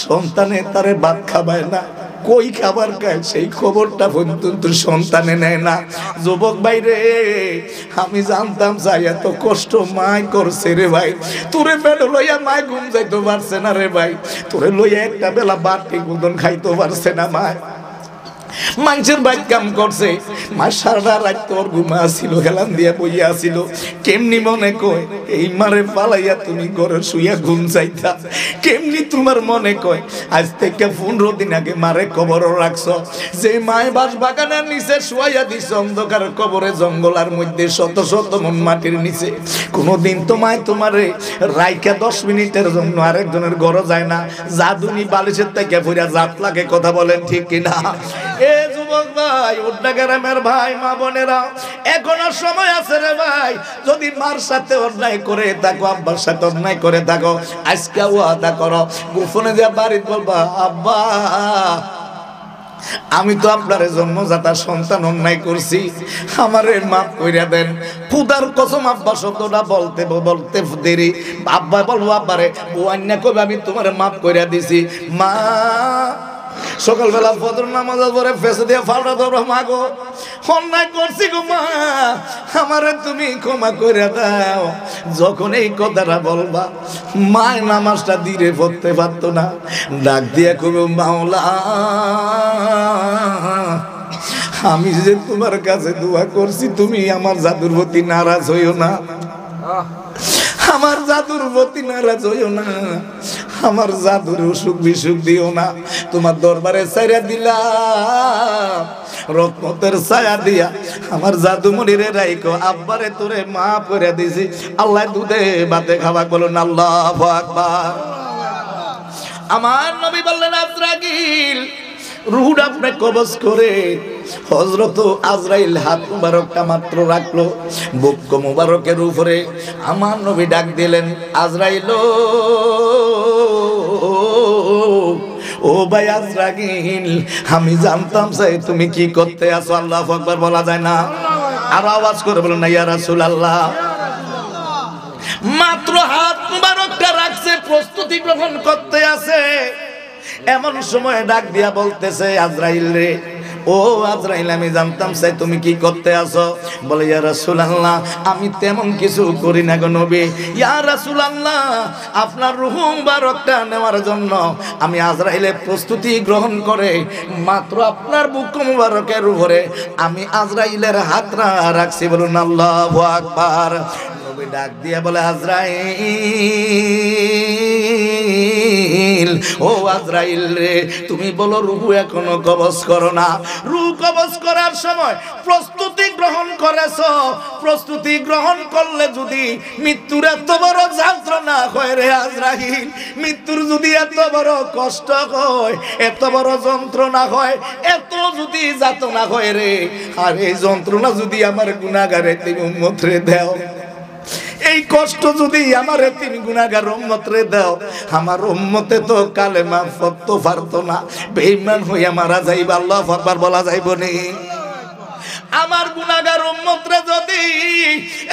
সন্তানে তারে ভাত খাবায় না, কই খাবার খায় সেই খবরটা পর্যন্ত সন্তানে নেয় না। যুবক ভাই রে, আমি জানতাম চাই এত কষ্ট মাই করছে রে ভাই, তোরে পেট লইয়া মায় ঘুম যাইতে পারছে না রে ভাই, তোরে লইয়া একটা বেলা ভাত ঠিক মতন খাইতে পারছে না মায়, মানুষের বাইক কাম করছে, মা সারা রাত তোর ঘুমা আসিল, হেলান দিয়া বইয়া আসিল। কেমনি মনে কয় এই মারে পালাইয়া তুমি ঘরে শুইয়া ঘুম চাইতা? কেমনি তোমার মনে কয় আজ থেকে 15 দিন আগে মারে কবরও রাখছ? যে মায় বাস বাগানের নিচে শুয়াইয়া দিছ অন্ধকার কবরে, জঙ্গলার মধ্যে শত শত মন মাটির নিচে, কোনদিন তোমায় তোমারে রাইকা 10 মিনিটের জন্য আরেকজনের ঘরে যায় না, জাদুনি বালিশের থেকে ফুরা জাত লাগে, কথা বলেন ঠিক কিনা? এ যুবক ভাই, উড্ডা গ্রামের ভাই, মা বোনেরা, এখনো সময় আছে রে ভাই। যদি মার সাথে অন্যায় করে থাকো, আব্বার সাথে অন্যায় করে থাকো, আজকে ওয়াদা করো, গোপনে যা বাড়িতে বলবা, আব্বা আমি তো আপনার জন্মজাতা সন্তান অন্যায় করছি, আমারে মাফ কইরা দেন। খুদার কসম আব্বা শব্দটা বলতে বলতে দেরি, আব্বা বলবো, আব্বারে ও অন্যায় কবে আমি তোমার মাফ কইরা দিছি। মা সকালবেলা ফজর নামাজ পড়ে ফেসে দিয়ে ফাউডা ধরো, মা গো অন্যায় করছি গো মা, আমারে তুমি ক্ষমা করে দাও। যখন এই কথাটা বলবা, মায় নামাজটা ধীরে পড়তে পারতো না, ডাক দিয়ে কবে, মাওলা আমি যে তোমার কাছে দোয়া করছি তুমি আমার জাদুর প্রতি নারাজ হইও না, আমার জাদুর প্রতি নারাজ হইও না, আমার জাদুর অসুখ বিসুখ দিও না। তোমার দরবারে ছাইরা দিলাম, রহমতের ছায়া দিয়া আমার জাদুমণিরে রাইকো। আব্বারে তোরে মাফ করে দিছি। আল্লাহ দুধে ভাতে খাওয়া বলুন আল্লাহু আকবার। আমার নবী বললেন আজরাইল রুহুটা আপনি কবজ করে। হযরত আজরাইল হাত মুবারকটা মাত্র রাখলো বুক মুবারকের উপরে। আমার নবী ডাক দিলেন, আজরাইল ও ভাই আজরাইল, আমি জানতাম চাই তুমি কি করতে আছো। আল্লাহু আকবার বলা যায় না? আর আওয়াজ করে বলুন না ইয়া রাসূলুল্লাহ। মাত্র হাত মুবারকটা রাখছে, প্রস্তুতি গ্রহণ করতে আছে। এমন সময় ডাক দিয়া বলতেছে, আজরাইল রে, ও আজরাইল, আমি জানতাম চাই তুমি কি করতে আছো। বলে ইয়া রাসূলুল্লাহ, আমি তেমন কিছু করি না গো নবী। ইয়া রাসূলুল্লাহ, আপনার রূহ মুবারকটা নেওয়ার জন্য আমি আজরাইলের প্রস্তুতি গ্রহণ করে মাত্র আপনার বুক মুবারকের উপরে আমি আজরাইলের হাতটা রাখছি। বলুন আল্লাহু আকবার। নবী ডাক দিয়া বলে, আজরাইল, ও আজরাইল রে, তুমি বলো রূহ এখনো কবজ করো না। রূহ কবজ করার সময় প্রস্তুতি গ্রহণ করেছো। প্রস্তুতি গ্রহণ করলে যদি মৃত্যুর এত বড় যন্ত্রণা হয় রে আজরাইল, মৃত্যুর যদি এত বড় কষ্ট হয়, এত বড় যন্ত্রণা হয়, এত যদি যাতনা হয় রে, আর এই যন্ত্রণা যদি আমার গুনাহগারে তুমি উম্মত রে দাও, এই কষ্ট যদি আমার তুমি গুনাহগার উম্মত রে দাও, আমার উম্মতে তো কালেমা পড়তে পারতো না, বেঈমান হইয়া মারা যাইবা। আল্লাহু আকবার বলা যাইব নি? আমার গুনাহগার উম্মত রে যদি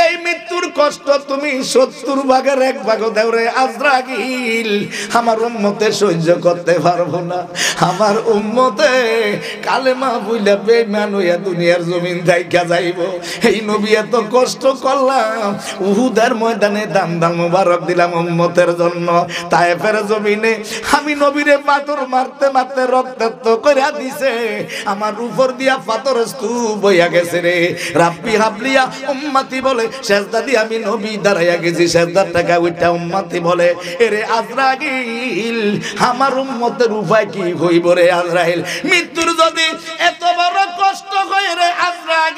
এই মৃত্যুর কষ্ট তুমি 70 ভাগের 1 ভাগ দাও রে আজরাইল, আমার উম্মতে সহ্য করতে পারবো না। আমার উম্মতে কালেমা বইলা বেঈমান হইয়া দুনিয়ার জমিন থাইকা যাইব। এই নবী এত কষ্ট করলাম, উহুদের ময়দানে দাম দাম মুবারক দিলাম উম্মতের জন্য। তায়েফের জমিনে আমি নবীরে পাথর মারতে মারতে রক্তাক্ত কইরা দিছে, আমার উপর দিয়া পাথর স্তূপ হইয়া গেছে রে। রাব্বি হাবলিয়া উম্মতি বলে সেজদা দিয়ে আমি নবী দাঁড়াইয়া গেছি, সেজদার টাকা ওইটা উম্মতি বলে। এরে আজরাইল, আমার উম্মতের উপায় কি হইব রে আজরাইল? মৃত্যুর যদি এত বড় কষ্ট হয় রে আজরাইল,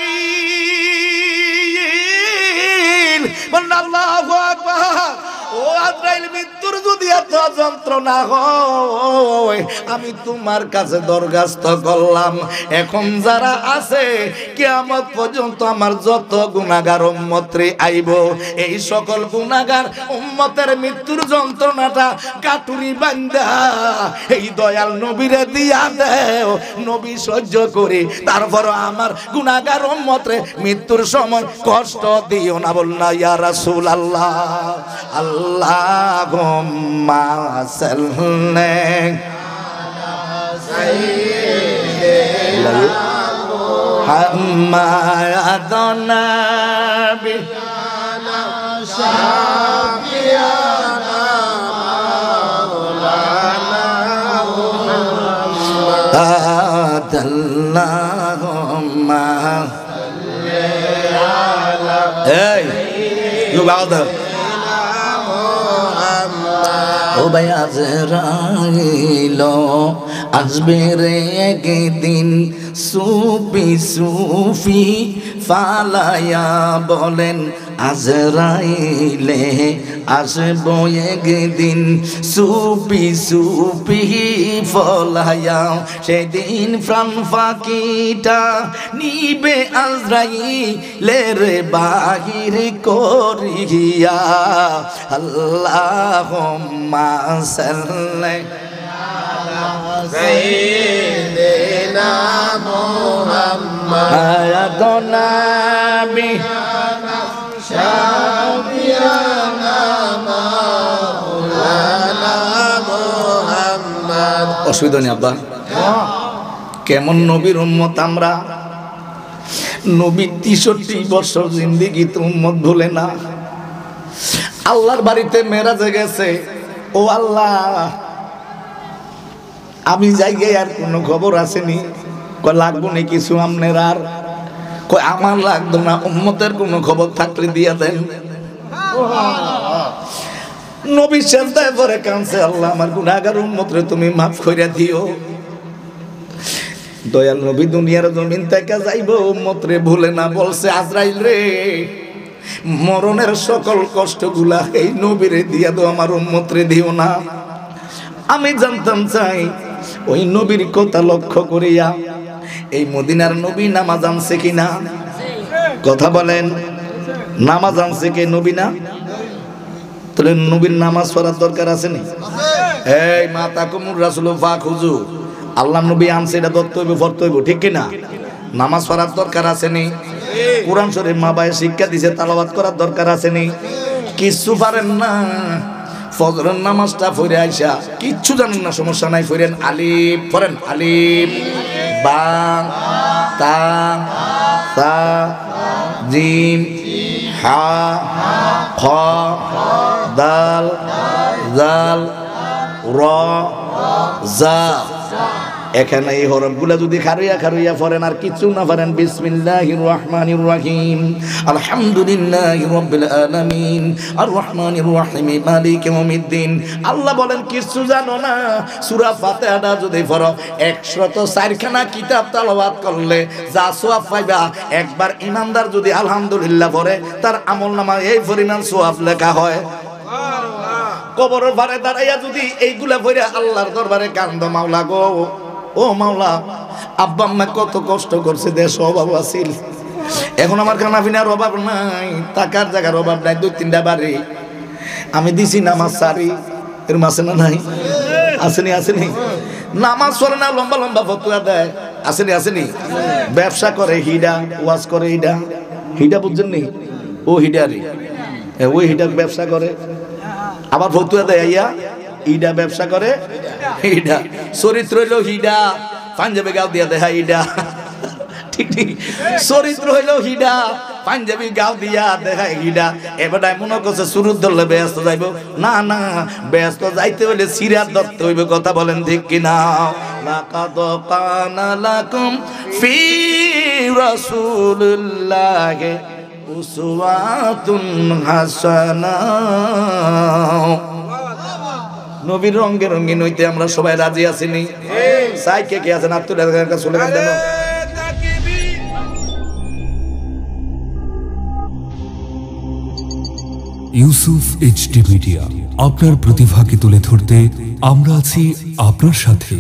বল আল্লাহু আকবার। ও আজরাইল, মৃত্যুর যদি এত যন্ত্রণা হয়, আমি তোমার কাছে দরখাস্ত করলাম, এখন যারা আছে কিয়ামত পর্যন্ত আমার যত গুনাহগার উম্মত রে আইব, এই সকল গুনাহগার উম্মতের মৃত্যুর যন্ত্রণাটা কাটুরি বান্দা এই দয়াল নবীরে দিয়া দেও, নবী সহ্য করে। তারপর আমার গুনাহগার উম্মত রে মৃত্যুর সময় কষ্ট দিও না। বল না ইয়া রাসূলুল্লাহ। আল্লাহুম্মা সাল্লি আলা সাইয়্যিদিনা মুহাম্মাদিন নাবিয়িনা শাফিয়ানা মাওলানা মুহাম্মাদ। আল্লাহুম্মা সাল্লি আলা এই লুবাউদা ও ভাই আজরাইল আসবে রে একদিন, সুফি সুফি ফালায়া বলেন আজরাইলে আসবো একদিন, সুফি সুফি ফলায়া সেদিন প্রাণ ফাঁকিটা নিবে আজরাইলের বাহির করিয়া। আল্লাহুম্মা সাল্লি আলা সাইয়্যিদিনা মুহাম্মাদিন নাবিয়িনা শাফিয়ানা মাওলানা মুহাম্মাদ। অসুবিধা নেই আব্বা। কেমন নবীর উম্মত আমরা। নবী 63 বছর জিন্দেগি তো উম্মত ভুলে না। আল্লাহর বাড়িতে মেরাজে গেছে, ও আল্লাহ আমি যাই গে আর কোনো খবর আসেনি। কয় লাগবো নি কিছু আমনের আর? কয় আমার লাগতো না, উম্মতের কোনো খবর থাকলে দিয়া দেন। নবী সেজদায় পড়ে কাঁদছে, আল্লাহ আমার গুনাহগার উম্মতরে তুমি মাফ কইরা দিও। দয়াল নবী দুনিয়ার জমিন থেকে যাইব, উম্মতরে ভুলে না, বলছে আজরাইল রে মরণের সকল কষ্টগুলা এই নবীরে দিয়া দাও, আমার উম্মতরে দিও না। আমি জানতাম চাই ওই নবীর কথা লক্ষ্য করিয়া এই মদিনার নবী নামাজ আনছে কিনা, কথা বলেন, নামাজ আনছে কে? নবী না? তাহলে নবীর নামাজ পড়ার দরকার আছে নি? এই মাতা কুমুর রাসূল পাক হুজুর আল্লাহ নবী আনছে, এটা ধরতে হইব, পড়তে হইব, ঠিক কিনা? নামাজ পড়ার দরকার আছে নি? কোরআন শরীফ মা বায়ে শিক্ষা দিছে, তালাওয়াত করার দরকার আছে নি? কিচ্ছু পারেন না, ফজরের নামাজটা পড়ে আইসা কিচ্ছু জানেন না, সমস্যা নাই, পড়েন আলিফ, পড়েন আলিফ বা তা সা জিম হা খ দাল জাল র জা। এখানে এই হরফগুলা যদি খারুইয়া খারুইয়া পড়েন আর কিছু না পারেন, বিসমিল্লাহির রহমানির রহিম আলহামদুলিল্লাহি রাব্বিল আলামিন আর রহমানির রহিম মালিকি ইয়াউমিদ্দিন। আল্লাহ বলেন কিছু জানো না, সূরা ফাতিহাটা যদি পড়ো 104 খানা কিতাব তেলাওয়াত করলে যা সওয়াব পাইবা, একবার ইমানদার যদি আলহামদুলিল্লাহ পড়ে তার আমলনামায় এই পরিমাণ সওয়াব লেখা হয়। কবরের পারে দাঁড়াইয়া যদি এইগুলা পড়ে আল্লাহর দরবারে কান্দ, মাওলা গো, ও মাওলা আব্বা আম্মা কত কষ্ট করছে, দেশ অভাব আছিল, এখন আমার খানা পিনার অভাব নাই, টাকার জায়গার অভাব নাই, 2-3টা বাড়ি আমি দিছি, নামাজ সারি, এর মাসে না নাই? আসেনি আসেনি? নামাজ পড়ে না, লম্বা লম্বা ফতোয়া দেয়, আসেনি আসেনি? ব্যবসা করে হিডা, ওয়াজ করে হিডা, হিডা বুঝছেন নি? ও হিডারি, ওই হিডা ব্যবসা করে, আবার ফতুয়া দেয় আইয়া ইডা ব্যবসা করে, ইডা চরিত্র হইল হিডা, পাঞ্জাবি গাও দিয়া দেয় ইডা, ঠিক ঠিক, চরিত্র হইল হিডা, পাঞ্জাবি গাও দিয়া দেখায় হিডা। এবার মনে করছে শুরু ধরলে ব্যস্ত যাইব, না না, ব্যস্ত যাইতে হইলে সিরাত ধরতে হইবে, কথা বলেন ঠিক কিনা? লাকাদ কানা লাকুম ফি রাসূলিল্লাহি উসওয়াতুন হাসানাহ। নবীর রঙে রঙিন হইতে আমরা সবাই রাজি আছি নি? চাই কে কে আছেন? আত্মীয় চলে গেল দেন। ইউসুফ এইচডি মিডিয়া, আপনার প্রতিভাকে তুলে ধরতে আমরা আছি আপনার সাথে।